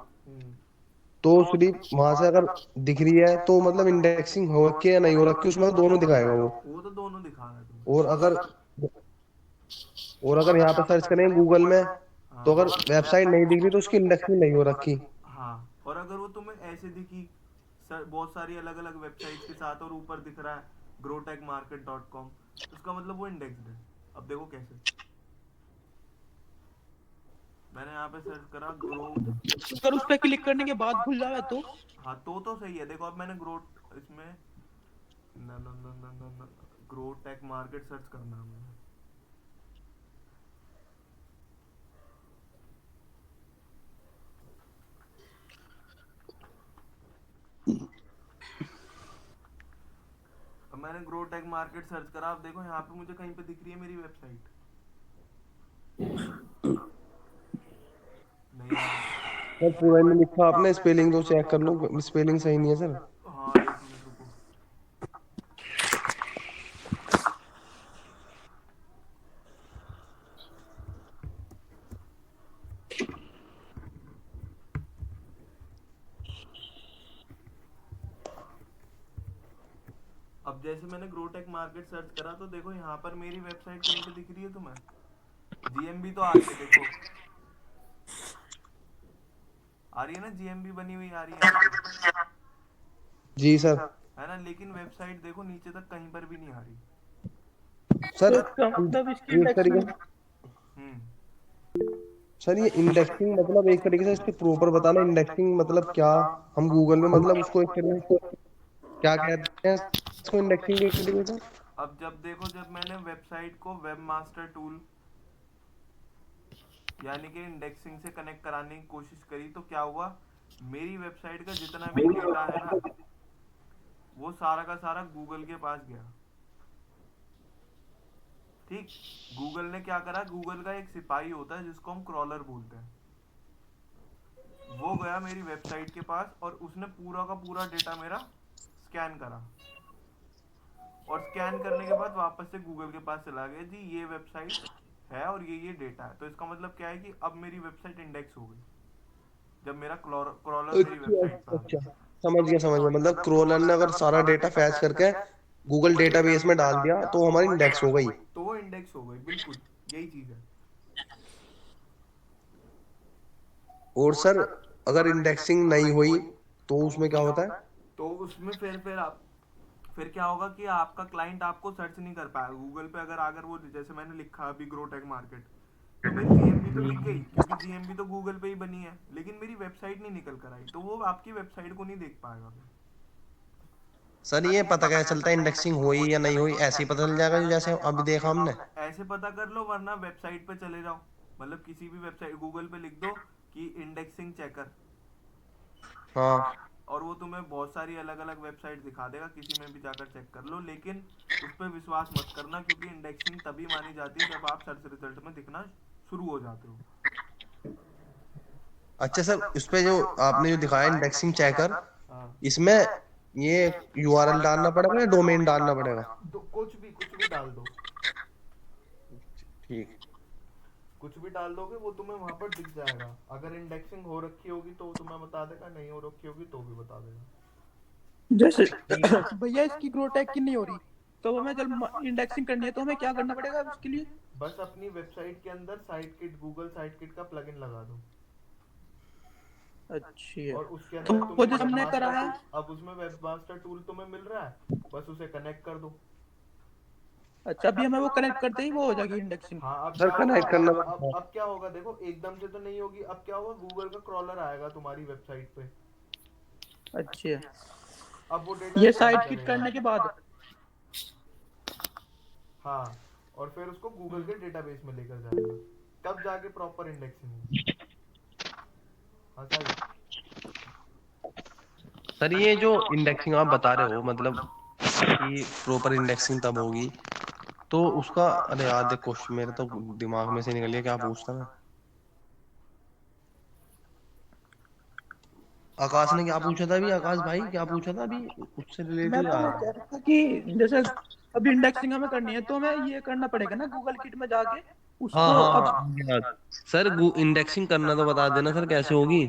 Speaker 4: तो सिर्फ वहां से अगर दिख रही है तो मतलब इंडेक्सिंग हो रखी है या नहीं हो रखी, उसमें तो दोनों दिखाएगा वो।
Speaker 2: वो तो दोनों दिखा रहा है तुम्हें।
Speaker 4: और अगर यहाँ पे सर्च करें गूगल में, तो अगर वेबसाइट नहीं दिख रही तो उसकी इंडेक्सिंग नहीं हो रखी।
Speaker 2: हाँ, और अगर वो तुम्हें ऐसे दिखी बहुत सारी अलग अलग वेबसाइट्स के साथ और ऊपर दिख रहा है growtechmarket.com, तो उसका मतलब वो इंडेक्स्ड है। अब देखो कैसे, मैंने यहाँ पे सर्च करा ग्रो।
Speaker 1: अगर उस पे क्लिक करने के बाद खुल जाए तो
Speaker 2: हाँ, तो सही है। देखो अब मैंने ग्रो इसमें न न न न न, न ग्रो टेक मार्केट सर्च करना है मुझे। अब मैंने ग्रो टेक मार्केट सर्च करा, अब देखो यहाँ पे मुझे कहीं पे दिख रही है मेरी वेबसाइट? नहीं आ रही।
Speaker 4: सर पूरा में लिखा आपने, स्पेलिंग तो चेक कर लो, स्पेलिंग सही नहीं है सर।
Speaker 2: हाँ, एक मिनट रुको। अब जैसे मैंने ग्रोटेक मार्केट सर्च करा, तो देखो यहाँ पर मेरी वेबसाइट कहीं पे दिख रही है तुम्हें? GMB तो आ रही है, देखो आ रही है ना, GMB बनी हुई आ रही है यहाँ पे,
Speaker 4: जी सर।
Speaker 2: है ना? लेकिन वेबसाइट देखो नीचे तक कहीं पर भी नहीं आ रही।
Speaker 4: सर
Speaker 1: तो इसका मतलब इसकी
Speaker 4: एक तरीके
Speaker 1: इंडेक्सिंग
Speaker 2: हम्म
Speaker 4: सर ये इंडेक्सिंग मतलब एक तरीके से इसके प्रॉपर बताना, इंडेक्सिंग मतलब क्या? हम गूगल में मतलब उसको एक तरीके से क्या कहते हैं इसको, इंडेक्सिंग एक तरीके से?
Speaker 2: अब जब देखो, जब मैंने वेबसाइट को वेब मास्टर टूल यानी कि इंडेक्सिंग से कनेक्ट कराने की कोशिश करी, तो क्या हुआ, मेरी वेबसाइट का जितना भी डेटा है ना, वो सारा का सारा गूगल के पास गया। ठीक, गूगल ने क्या करा, गूगल का एक सिपाही होता है जिसको हम क्रॉलर बोलते हैं, वो गया मेरी वेबसाइट के पास और उसने पूरा का पूरा डेटा मेरा स्कैन करा, और स्कैन करने के बाद वापस से गूगल के पास चला गया, जी ये वेबसाइट है और ये डेटा है। तो इसका मतलब क्या है कि अब मेरी वेबसाइट इंडेक्स हो गई जब मेरा क्रॉलर मेरी वेबसाइट पे आ
Speaker 4: अच्छा,
Speaker 2: गया।
Speaker 4: समझ गया। मतलब क्रोलर ने अगर सारा डेटा फैच करके गूगल डेटाबेस में डाल दिया तो हमारी इंडेक्स हो गई।
Speaker 2: तो वो इंडेक्स हो गई, बिल्कुल यही चीज है।
Speaker 4: और सर अगर इंडेक्सिंग नहीं हुई तो उसमें क्या होता है?
Speaker 2: तो उसमें फिर क्या होगा कि आपका क्लाइंट आपको सर्च नहीं कर पाएगा गूगल पे। अगर वो जैसे मैंने लिखा अभी ग्रोटेक मार्केट, तो मेरी GMB तो दिख गई, क्योंकि GMB तो गूगल पे ही बनी है, लेकिन मेरी वेबसाइट नहीं निकल कर आई, तो वो आपकी वेबसाइट को नहीं देख पाएगा।
Speaker 4: सर ये पता कैसे चलता है इंडेक्सिंग हुई या नहीं हुई? ऐसे ही पता चल जाएगा जो जैसे अभी देखा हमने।
Speaker 2: ऐसे पता कर लो, वरना वेबसाइट पे चले जाओ, मतलब किसी भी वेबसाइट गूगल पे लिख दो कि इंडेक्सिंग चेकर,
Speaker 4: हाँ
Speaker 2: और वो तुम्हें बहुत सारी अलग अलग वेबसाइट दिखा देगा, किसी में भी जाकर चेक कर लो, लेकिन उस पर विश्वास मत करना, क्योंकि इंडेक्सिंग तभी मानी जाती है जब आप सर्च रिजल्ट में दिखना शुरू हो जाते हो।
Speaker 4: अच्छा सर, उस पे जो आपने जो दिखाया इंडेक्सिंग चेकर,
Speaker 2: हाँ,
Speaker 4: इसमें ये यूआरएल डालना पड़ेगा या डोमेन डालना पड़ेगा?
Speaker 2: कुछ भी डाल दो,
Speaker 4: ठीक।
Speaker 2: कुछ भी डाल दोगे वो तुम्हें वहां पर दिख जाएगा। अगर इंडेक्सिंग हो रखी होगी तो वो तुम्हें बता देगा, नहीं हो रखी होगी तो भी बता देगा।
Speaker 1: जैसे भैया इसकी ग्रो टैग की नहीं हो रही, तो हमें जब इंडेक्सिंग करनी है तो हमें क्या करना पड़ेगा उसके लिए?
Speaker 2: बस अपनी वेबसाइट के अंदर site kit, Google site kit का प्लगइन लगा दो,
Speaker 1: अच्छा,
Speaker 2: और उसके
Speaker 1: तो
Speaker 2: अंदर
Speaker 1: वो
Speaker 2: तुम्हें
Speaker 1: जो हमने करा
Speaker 2: वेबमास्टर
Speaker 1: है।
Speaker 2: टूल, अब उसमें वेबमास्टर टूल तुम्हें मिल रहा है, बस उसे कनेक्ट कर दो।
Speaker 1: अच्छा, अभी हमें वो कनेक्ट करते ही वो हो जाएगी इंडेक्सिंग।
Speaker 2: हाँ, अब
Speaker 4: सर
Speaker 2: क्या होगा,
Speaker 4: कनेक्ट करना
Speaker 2: अब क्या होगा देखो, एकदम से तो नहीं होगी। अब क्या होगा, गूगल का क्रॉलर आएगा तुम्हारी वेबसाइट पे,
Speaker 1: अच्छा,
Speaker 2: अब वो डेटा
Speaker 1: ये
Speaker 2: स्कैन
Speaker 1: साइट किट
Speaker 2: करेगा।
Speaker 1: करने के बाद।
Speaker 2: हाँ, और फिर उसको गूगल के डेटाबेस में लेकर जाएगा, तब जाके प्रॉपर इंडेक्सिंग होगी। हाँ सही।
Speaker 4: सर, ये जो इंडेक्सिंग आप बता रहे हो, मतलब कि प्रॉपर इंडेक्सिंग तब होगी, तो उसका, अरे यार देख, क्वेश्चन मेरे तो दिमाग में से निकल गया, क्या पूछता मैं। आकाश ने क्या पूछा था अभी? आकाश भाई क्या पूछा था अभी? उससे
Speaker 1: मैं
Speaker 4: रिलेटेड
Speaker 1: तो वो
Speaker 4: यार।
Speaker 1: कह रहा था कि जैसे अभी इंडेक्सिंग हमें करनी है तो हमें ये करना पड़ेगा ना गूगल किट में जाके
Speaker 4: हाँ
Speaker 1: उसको
Speaker 4: हाँ
Speaker 1: अब।
Speaker 4: हाँ, याद। सर इंडेक्सिंग करना तो बता देना सर, कैसे होगी?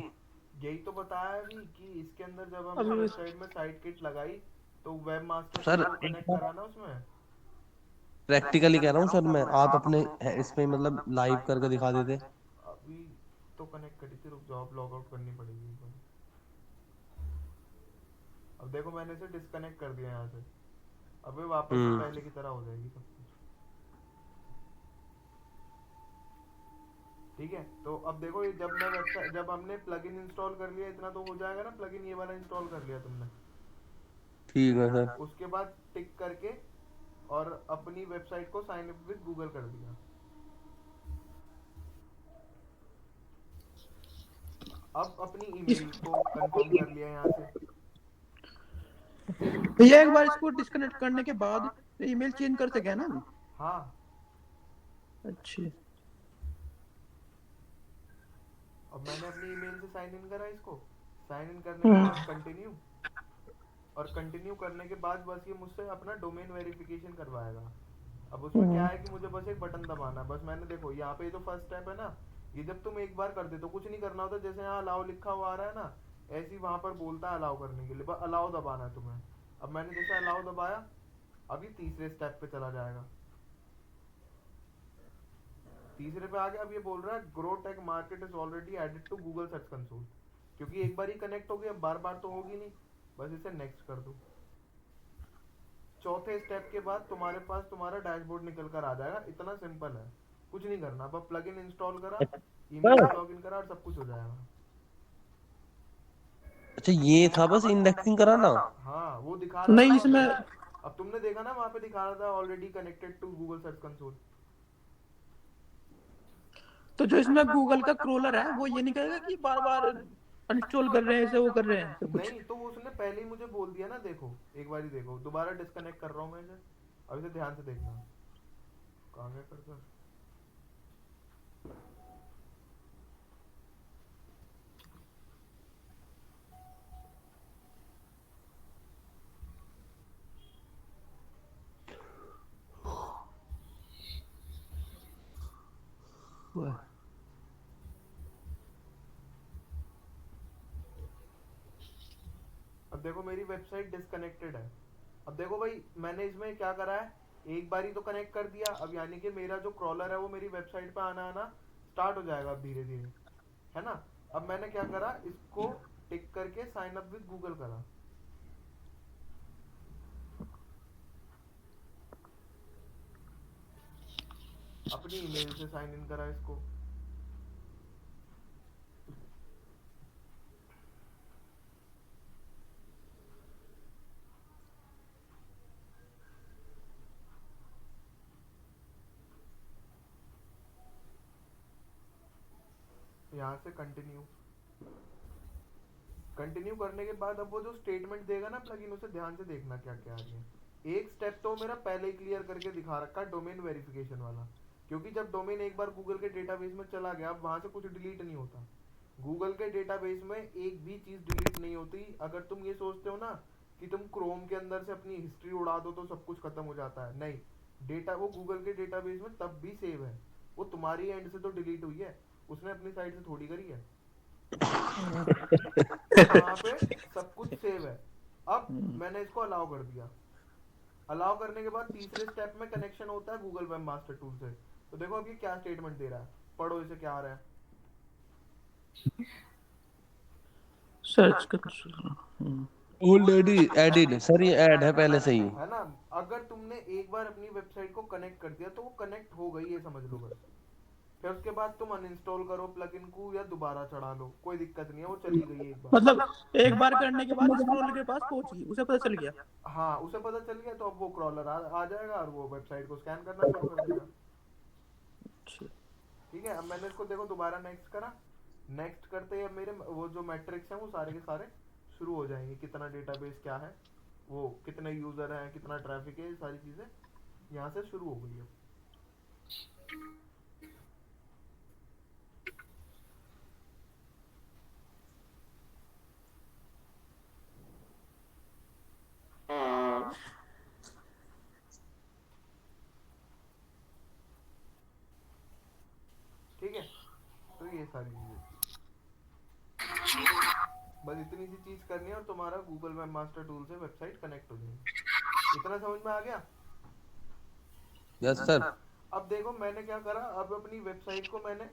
Speaker 2: यही तो बताया अभी कि इसके अंदर जब हमने
Speaker 1: अभी
Speaker 2: वेबसाइट में साइट किट लगाई तो वेब मास्टर टूल
Speaker 4: सर
Speaker 2: को
Speaker 4: एक
Speaker 2: कनेक्ट करा ना उसमें।
Speaker 4: प्रैक्टिकली कह रहा हूँ सर मैं, आप अपने इसमें मतलब लाइव करके दिखा देते।
Speaker 2: अभी तो कनेक्ट करी थी, रुक जाओ, अब लॉग आउट करनी पड़ेगी एक बार। अब देखो मैंने इसे डिस्कनेक्ट कर दिया यहाँ से, अब ये वापस से
Speaker 4: हम्म।
Speaker 2: पहले की तरह हो जाएगी सब कुछ। ठीक है, तो अब देखो ये जब मैं वेबसाइट, जब हमने प्लगइन इंस्टॉल कर लिया, इतना तो हो जाएगा ना, प्लगइन ये वाला इंस्टॉल कर लिया तुमने,
Speaker 4: ठीक है सर।
Speaker 2: उसके बाद टिक करके और अपनी वेबसाइट को साइन अप विद गूगल कर दिया। अब अपनी
Speaker 1: इस
Speaker 2: ईमेल को कंफर्म कर लिया यहाँ से।
Speaker 1: भैया एक बार इसको डिस्कनेक्ट करने के बाद ईमेल चेंज कर सके ना हम?
Speaker 2: हाँ,
Speaker 1: अच्छा।
Speaker 2: अब मैंने अपनी ईमेल से साइन इन करा इसको, साइन इन करने के बाद कंटिन्यू, और कंटिन्यू करने के बाद बस ये मुझसे अपना डोमेन वेरिफिकेशन करवाएगा। अब उसमें क्या है कि मुझे बस एक बटन दबाना है, बस मैंने देखो यहाँ पे जो फर्स्ट स्टेप है ना, ये जब तुम एक बार कर दे तो कुछ नहीं करना होता, जैसे यहाँ अलाउ लिखा हुआ आ रहा है ना, ऐसे ही वहां पर बोलता है अलाउ करने के लिए, बस अलाउ दबाना है तुम्हें। अब मैंने जैसे अलाउ दबाया, अब ये तीसरे स्टेप पे चला जाएगा, तीसरे पे आ गया। अब ये बोल रहा है grow tech market is already added to Google search console, क्योंकि एक बार ही कनेक्ट होगी, अब बार बार तो होगी नहीं, बस इसे नेक्स्ट कर दो। चौथे स्टेप के बाद तुम्हारे पास तुम्हारा डैशबोर्ड निकल कर आ जाएगा, इतना सिंपल है, कुछ नहीं करना, बस प्लगइन इंस्टॉल करा, ईमेल से लॉगिन करा और सब कुछ हो जाएगा।
Speaker 4: अच्छा, ये था बस इंडेक्सिंग कराना?
Speaker 2: हाँ, वो दिखा रहा था
Speaker 1: नहीं
Speaker 2: ना वहाँ
Speaker 1: इसमें।
Speaker 2: पे, अब तुमने देखा ना वहां पे दिखा रहा था already connected to Google search console.
Speaker 1: तो जो इसमें गूगल का क्रोलर है वो ये नहीं कहेगा कि बार बार अनइंस्टॉल कर रहे हैं इसे, वो कर रहे हैं तो कुछ?
Speaker 2: नहीं, तो वो उसने पहले ही मुझे बोल दिया ना, देखो एक बार ही देखो, दोबारा डिस्कनेक्ट कर रहा हूँ मैं इसे, अब इसे ध्यान से देखना। कहाँ गया कर्सर? अब देखो मेरी वेबसाइट डिस्कनेक्टेड है। अब देखो भाई, मैंने इसमें क्या करा है, एक बार ही तो कनेक्ट कर दिया, अब यानी कि मेरा जो क्रॉलर है वो मेरी वेबसाइट पे आना आना स्टार्ट हो जाएगा अब धीरे धीरे, है ना। अब मैंने क्या करा, इसको टिक करके साइन अप विद गूगल करा, अपनी ईमेल से साइन इन करा इसको। यहाँ से कंटिन्यू, कंटिन्यू करने के बाद अब वो जो स्टेटमेंट देगा ना प्लगइन, उसे ध्यान से देखना क्या क्या है। एक स्टेप तो मेरा पहले ही क्लियर करके दिखा रखा है, डोमेन वेरिफिकेशन वाला। क्योंकि जब डोमेन एक बार गूगल के डेटाबेस में चला गया, अब वहां से कुछ डिलीट नहीं होता। गूगल के डेटाबेस में एक भी चीज डिलीट नहीं होती। अगर तुम ये सोचते हो ना कि तुम क्रोम के अंदर से अपनी हिस्ट्री उड़ा दो तो सब कुछ खत्म हो जाता है, नहीं। डेटा वो गूगल के डेटाबेस में तब भी सेव है। वो तुम्हारी एंड से तो डिलीट हुई है, उसने अपनी साइड से थोड़ी करी है। वहां पे सब कुछ सेव है। अब मैंने इसको अलाउ कर दिया। अलाउ करने के बाद तीसरे स्टेप में कनेक्शन होता है गूगल वेब मास्टर टूल से। तो देखो अब ये क्या स्टेटमेंट दे रहा है, पढ़ो इसे क्या आ रहा है।
Speaker 1: Search console.
Speaker 4: Already added sir, ये ऐड है पहले से ही।
Speaker 2: है ना। अगर तुमने एक बार अपनी वेबसाइट को कनेक्ट कर दिया तो वो कनेक्ट हो गई, ये समझ लो बस। फिर उसके बाद तुम अनइंस्टॉल करो प्लगइन को या दोबारा चढ़ा लो, कोई दिक्कत नहीं है, वो चली गई एक बार।
Speaker 1: मतलब एक बार करने के बाद स्क्रॉलर के पास पहुंच गई, उसे पता चल गया।
Speaker 2: हाँ, उसे पता चल गया तो अब वो क्रॉलर आ जाएगा और वो वेबसाइट को स्कैन करना शुरू कर देगा। ठीक है। अब मैंने इसको देखो दोबारा नेक्स्ट करा। नेक्स्ट करते ही अब मेरे वो जो मैट्रिक्स हैं वो सारे के सारे शुरू हो जाएंगे। कितना डेटाबेस क्या है, वो कितने यूजर हैं, कितना ट्रैफिक है, ये सारी चीजें यहाँ से शुरू हो गई है। ठीक है। तो ये सारी चीजें बस इतनी सी चीज करनी है और तुम्हारा गूगल वेब मास्टर टूल से वेबसाइट कनेक्ट हो जाएगी। इतना समझ में आ गया?
Speaker 4: Yes sir.
Speaker 2: अब देखो मैंने क्या करा, अब अपनी वेबसाइट को मैंने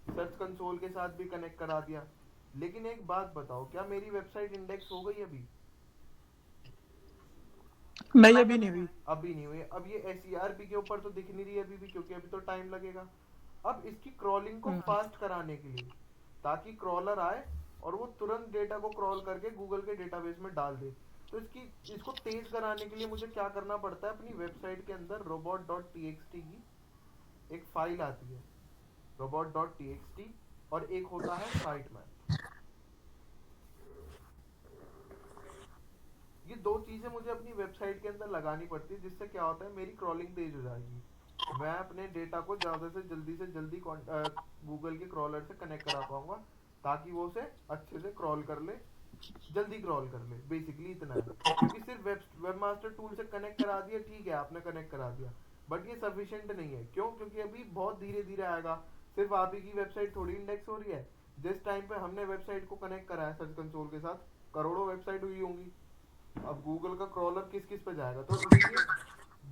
Speaker 2: सर्च कंसोल के साथ भी कनेक्ट करा दिया। लेकिन एक बात बताओ, क्या मेरी वेबसाइट इंडेक्स हो गई अभी?
Speaker 1: नहीं, अभी नहीं हुई।
Speaker 2: अभी नहीं हुई। अब ये SERP के ऊपर तो दिख नहीं रही अभी भी, क्योंकि अभी तो टाइम लगेगा। अब इसकी क्रॉलिंग को फास्ट कराने के लिए, ताकि क्रॉलर आए और वो तुरंत डेटा को क्रॉल करके गूगल के डेटाबेस में डाल दे, तो इसको तेज कराने के लिए मुझे क्या करना पड़ता है, अपनी वेबसाइट के अंदर robot.txt की एक फाइल आती है, robot.txt, और एक होता है साइट मैप। ये दो चीजें मुझे अपनी वेबसाइट के अंदर लगानी पड़ती है, जिससे क्या होता है, मेरी क्रॉलिंग तेज हो जाएगी। मैं अपने डेटा को ज्यादा से जल्दी गूगल के क्रॉलर से कनेक्ट करा पाऊंगा, ताकि वो उसे अच्छे से क्रॉल कर ले, जल्दी क्रॉल कर ले। बेसिकली इतना है। क्योंकि सिर्फ वेब मास्टर टूल से कनेक्ट करा दिया, ठीक है आपने कनेक्ट करा दिया, बट ये सफिशिएंट नहीं है। क्यों? क्योंकि अभी बहुत धीरे धीरे आएगा। सिर्फ आप ही की वेबसाइट थोड़ी इंडेक्स हो रही है। जिस टाइम पे हमने वेबसाइट को कनेक्ट करा है सर्च कंसोल के साथ, करोड़ों वेबसाइट हुई होंगी। अब गूगल का क्रॉलर किस किस पे जाएगा? तो इसलिए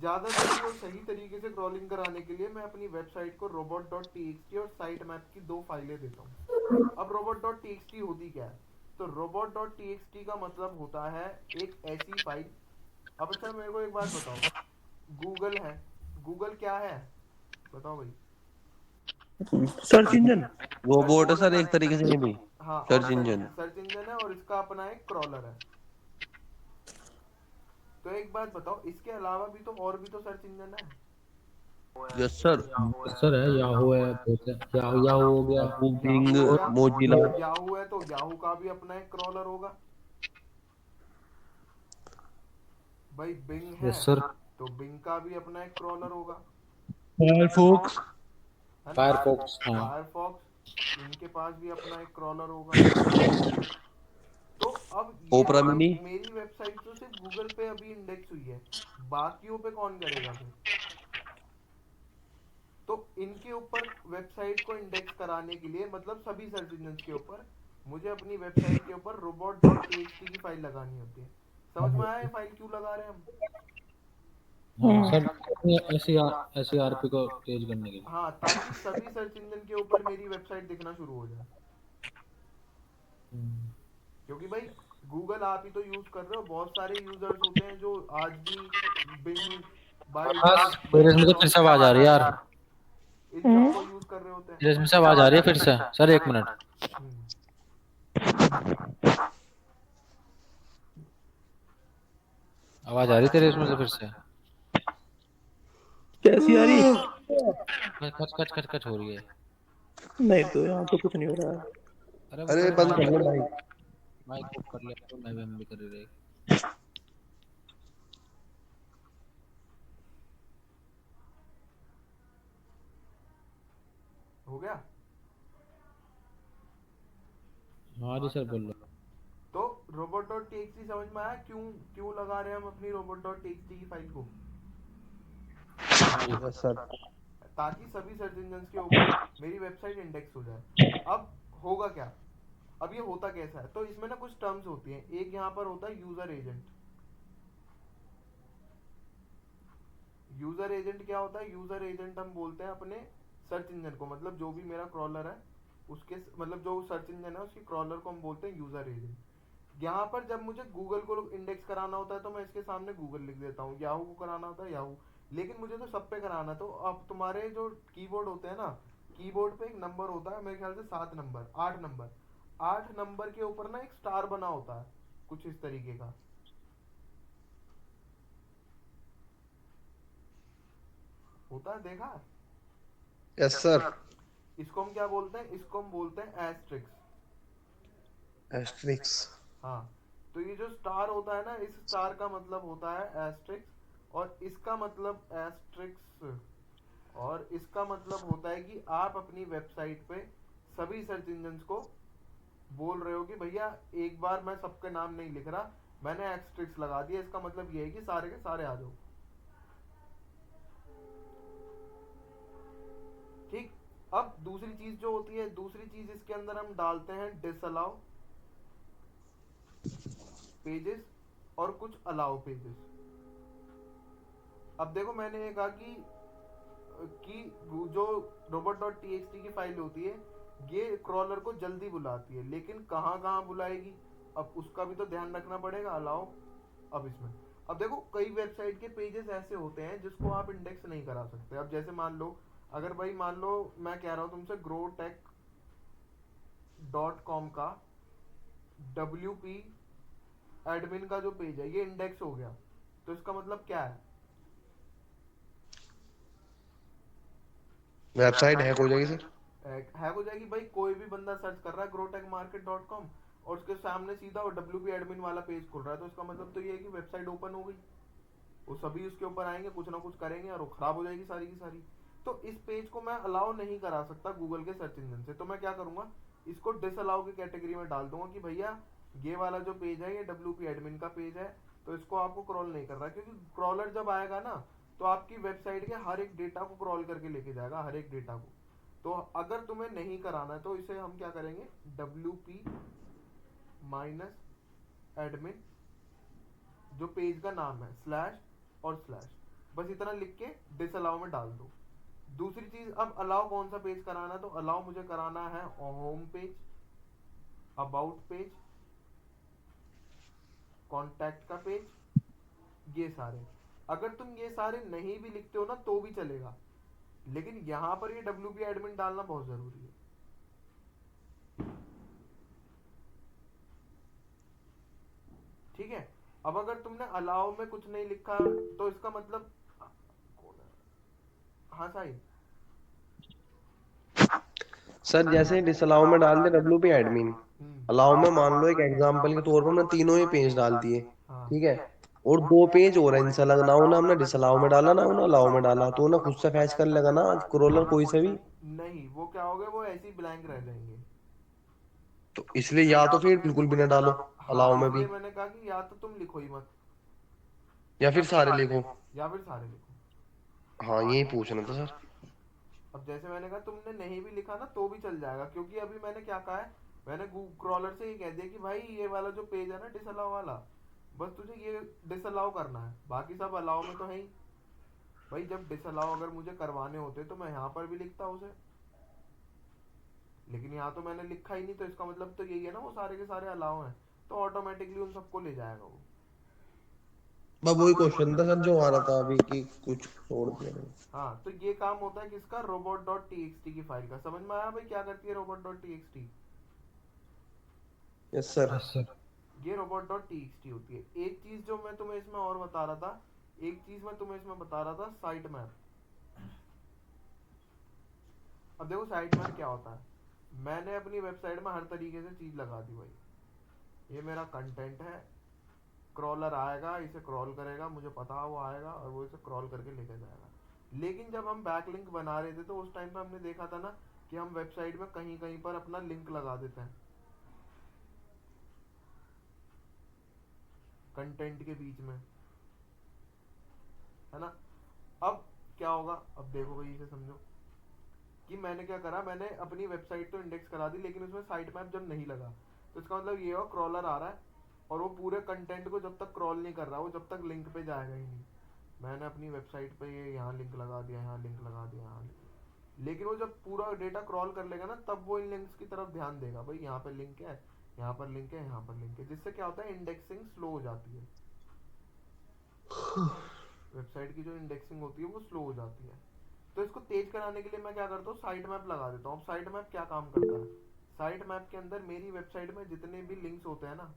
Speaker 2: ज्यादा जल्दी और सही तरीके से क्रॉलिंग कराने के लिए मैं अपनी वेबसाइट को robot.txt और साइट मैप की दो फाइलें देता हूँ। अब robot.txt होती क्या है? तो robot.txt का मतलब होता है एक ऐसी फाइल। अब अच्छा मेरे को एक बात बताओ, गूगल है, गूगल क्या है बताओ भाई?
Speaker 1: Search engine.
Speaker 4: वो बोट है सर एक तरीके से, ये भी
Speaker 2: हाँ,
Speaker 4: सर्च इंजन।
Speaker 2: सर्च इंजन है और इसका अपना एक क्रॉलर है। तो एक बात बताओ, इसके अलावा भी तो और भी तो सर्च इंजन है।
Speaker 4: Yes sir.
Speaker 3: सर है, याहू है, याहू याहू हो गया।
Speaker 4: Bing, Mozilla.
Speaker 2: याहू है तो याहू का भी अपना एक क्रॉलर होगा भाई। बिंग है
Speaker 3: यस सर।
Speaker 2: तो बिंग का भी अपना एक क्रॉलर होगा,
Speaker 4: फायरफॉक्स।
Speaker 2: है ना।
Speaker 3: फायरफॉक्स, हाँ।
Speaker 2: फायरफॉक्स, इनके पास भी अपना एक क्रॉलर होगा। तो अब ये
Speaker 4: ओपरा मिनी।
Speaker 2: मेरी वेबसाइट तो सिर्फ गूगल पे अभी इंडेक्स हुई है, बाकियों पे कौन करेगा फिर? तो इनके ऊपर वेबसाइट को इंडेक्स कराने के लिए, मतलब सभी सर्च इंजन के ऊपर, मुझे अपनी वेबसाइट के ऊपर robot.txt की फाइल लगानी होती है। समझ में आया ये फाइल क्यों लगा रहे हैं हम?
Speaker 3: सर SERP को तेज करने के लिए।
Speaker 2: हाँ, ताकि सभी सर्च इंजन के ऊपर मेरी वेबसाइट दिखना शुरू हो जाए। क्योंकि भाई गूगल आप ही तो यूज कर रहे हो, बहुत सारे यूजर्स होते हैं जो आज भी बिंग,
Speaker 3: मेरे इसमें तो फिर से आवाज आ रही है यार।
Speaker 2: इन सबको यूज कर रहे होते हैं।
Speaker 3: मेरे इसमें से आवाज आ रही है फिर से। सर एक मिनट, आवाज आ रही है तेरे इसमें से फिर से।
Speaker 1: कैसी आ रही?
Speaker 3: कच कच कच कच हो रही है।
Speaker 1: नहीं तो यहाँ तो कुछ नहीं हो रहा है।
Speaker 4: अरे बंद कर दो भाई।
Speaker 3: माइक को कर लिया तो मैं भी हम भी कर रहे।
Speaker 2: हो गया?
Speaker 3: हाँ जी सर बोल लो।
Speaker 2: तो robot.txt समझ में आया क्यों क्यों लगा रहे हैं हम अपनी robot.txt की फाइल को?
Speaker 4: Yes sir.
Speaker 2: ताकि सभी सर्च इंजन के ऊपर मेरी वेबसाइट इंडेक्स हो जाए। अब होगा क्या? अब ये होता कैसा है? तो इसमें ना कुछ टर्म्स होती हैं। एक यहाँ पर होता है यूजर एजेंट। यूजर एजेंट क्या होता है? यूजर एजेंट हम बोलते हैं अपने सर्च इंजन को, मतलब जो भी मेरा क्रॉलर है उसके, मतलब जो सर्च इंजन है उसके क्रॉलर को हम बोलते हैं यूजर एजेंट। यहाँ पर जब मुझे गूगल को इंडेक्स कराना होता है तो मैं इसके सामने गूगल लिख देता हूँ, याहू को कराना होता है याहू। लेकिन मुझे तो सब पे कराना है। तो अब तुम्हारे जो कीबोर्ड होते हैं ना, कीबोर्ड पे एक नंबर होता है, मेरे ख्याल से 7 नंबर 8 नंबर, 8 नंबर के ऊपर ना एक स्टार बना होता है कुछ इस तरीके का। होता है, देखा?
Speaker 4: Yes sir.
Speaker 2: इसको हम क्या बोलते हैं? इसको हम बोलते हैं एस्ट्रिक्स।
Speaker 4: एस्ट्रिक्स।
Speaker 2: हाँ, तो ये जो स्टार होता है ना, इस स्टार का मतलब होता है एस्ट्रिक्स, और इसका मतलब एस्ट्रिक्स, और इसका मतलब होता है कि आप अपनी वेबसाइट पे सभी सर्च इंजन को बोल रहे हो कि भैया एक बार मैं सबके नाम नहीं लिख रहा, मैंने एस्ट्रिक्स लगा दिया। इसका मतलब ये है कि सारे के सारे आ जाओ। ठीक। अब दूसरी चीज जो होती है, दूसरी चीज इसके अंदर हम डालते हैं डिसअलाउ पेजेस और कुछ अलाउ पेजेस। अब देखो मैंने ये कहा कि जो robot.txt की फाइल होती है ये क्रॉलर को जल्दी बुलाती है, लेकिन कहाँ कहाँ बुलाएगी अब उसका भी तो ध्यान रखना पड़ेगा। अलाउ, अब इसमें अब देखो कई वेबसाइट के पेजेस ऐसे होते हैं जिसको आप इंडेक्स नहीं करा सकते। अब जैसे मान लो, अगर भाई मान लो मैं कह रहा हूँ तुमसे growtech.com का WP एडमिन का जो पेज है ये इंडेक्स हो गया, तो इसका मतलब क्या है?
Speaker 4: वेबसाइट हैक हो जाएगी सर।
Speaker 2: हैक हो जाएगी भाई। कोई भी बंदा सर्च कर रहा है growtechmarket.com और उसके सामने सीधा वो WP एडमिन वाला पेज खुल रहा है, तो इसका मतलब तो ये है कि वेबसाइट ओपन हो गई। वो सभी उसके ऊपर आएंगे, कुछ ना कुछ करेंगे और वो खराब हो जाएगी सारी की सारी। तो इस पेज को मैं अलाउ नहीं करा सकता गूगल के सर्च इंजन से, तो मैं क्या करूंगा, इसको डिसअलाउ की कैटेगरी में डाल दूंगा कि भैया ये वाला जो पेज है ये WP एडमिन का पेज है, तो इसको आपको क्रॉल नहीं कर रहा। क्योंकि क्रॉलर जब आएगा ना तो आपकी वेबसाइट के हर एक डेटा को क्रॉल करके लेके जाएगा, हर एक डेटा को। तो अगर तुम्हें नहीं कराना है तो इसे हम क्या करेंगे, WP माइनस एडमिन, जो पेज का नाम है, स्लैश और स्लैश, बस इतना लिख के डिसअलाउ में डाल दो। दूसरी चीज, अब अलाउ कौन सा पेज कराना है, तो अलाउ मुझे कराना है home page, about page, contact का पेज, ये सारे। अगर तुम ये सारे नहीं भी लिखते हो ना तो भी चलेगा, लेकिन यहां पर ये WP एडमिन डालना बहुत जरूरी है। ठीक है। अब अगर तुमने अलाउ में कुछ नहीं लिखा तो इसका मतलब, हाँ साहिब।
Speaker 4: सर जैसे डिसअलाउ में डाल दे WP एडमिन, अलाउ में मान लो एक एग्जांपल के तौर पर हमने तीनों ही पेज डाल दिए,
Speaker 2: हाँ
Speaker 4: ठीक है, और दो पेज और हैं इनसे अलग, ना उन्हें हमने डिसअलाउ में डाला ना उन्हें अलाउ में डाला, तो उन्हें खुद से फैच कर लेगा ना क्रॉलर कोई से भी।
Speaker 2: नहीं, वो क्या हो गए, वो ऐसे ही ब्लैंक रह जाएंगे।
Speaker 4: तो इसलिए या तो फिर बिल्कुल भी ना डालो
Speaker 2: हाँ,
Speaker 4: अलाउ में भी,
Speaker 2: इसलिए मैंने कहा कि या तो तुम लिखो ही मत,
Speaker 4: या फिर सारे लिखो।
Speaker 2: या फिर सारे लिखो।
Speaker 4: हाँ यही पूछना था सर।
Speaker 2: अब जैसे मैंने कहा तुमने नहीं भी लिखा ना तो भी चल जाएगा, क्योंकि अभी मैंने क्या कहा है, मैंने क्रॉलर से ये कह दिया कि भाई ये वाला जो पेज है ना डिसअलाउ वाला, बस तुझे ये डिसअलाउ करना है, बाकी सब अलाउ में तो है ही। भाई जब डिसअलाउ अगर मुझे करवाने होते तो मैं यहाँ पर भी लिखता उसे, लेकिन यहाँ तो मैंने लिखा ही नहीं, तो इसका मतलब तो यही है ना वो सारे के सारे अलाउ हैं, तो ऑटोमेटिकली उन सबको ले जाएगा वो।
Speaker 4: बस वही क्वेश्चन था सर जो आ रहा था अभी कि कुछ छोड़ दिया मैंने।
Speaker 2: हाँ, तो ये काम होता है किसका, robot.txt की फाइल का। समझ में आया भाई क्या करती है robot.txt?
Speaker 4: Yes sir.
Speaker 3: Yes sir.
Speaker 2: ये robot.txt होती है। एक चीज जो मैं तुम्हें इसमें और बता रहा था, एक चीज मैं तुम्हें इसमें बता रहा था, साइट मैप। अब देखो साइट मैप क्या होता है, मैंने अपनी वेबसाइट में हर तरीके से चीज लगा दी भाई, ये मेरा कंटेंट है, क्रॉलर आएगा, इसे क्रॉल करेगा, मुझे पता है वो आएगा और वो इसे क्रॉल करके लेकर जाएगा। लेकिन जब हम बैकलिंक बना रहे थे तो उस टाइम पे हमने देखा था ना कि हम वेबसाइट में कहीं कहीं पर अपना लिंक लगा देते हैं कंटेंट के बीच में, है ना। अब क्या होगा, अब देखो भाई इसे समझो कि मैंने क्या करा, मैंने अपनी वेबसाइट तो इंडेक्स करा दी लेकिन उसमें साइट मैप जब नहीं लगा तो इसका मतलब ये हो क्रॉलर आ रहा है और वो पूरे कंटेंट को जब तक क्रॉल नहीं कर रहा, वो जब तक लिंक पे जाएगा ही नहीं। मैंने अपनी वेबसाइट पे ये यहाँ लिंक लगा दिया, यहाँ लिंक लगा दिया, यहाँ लेकिन वो जब पूरा डेटा क्रॉल कर लेगा ना तब वो इन लिंक्स की तरफ ध्यान देगा, भाई यहाँ पर लिंक है, यहाँ पर लिंक है, यहाँ पर लिंक है, जिससे क्या होता है इंडेक्सिंग स्लो हो जाती है। वेबसाइट की जो इंडेक्सिंग होती है वो स्लो हो जाती है। तो इसको तेज कराने के लिए मैं क्या करता हूँ, साइट मैप लगा देता हूँ। अब साइट मैप क्या काम करता है, साइट मैप के अंदर मेरी वेबसाइट में जितने भी लिंक्स होते हैं ना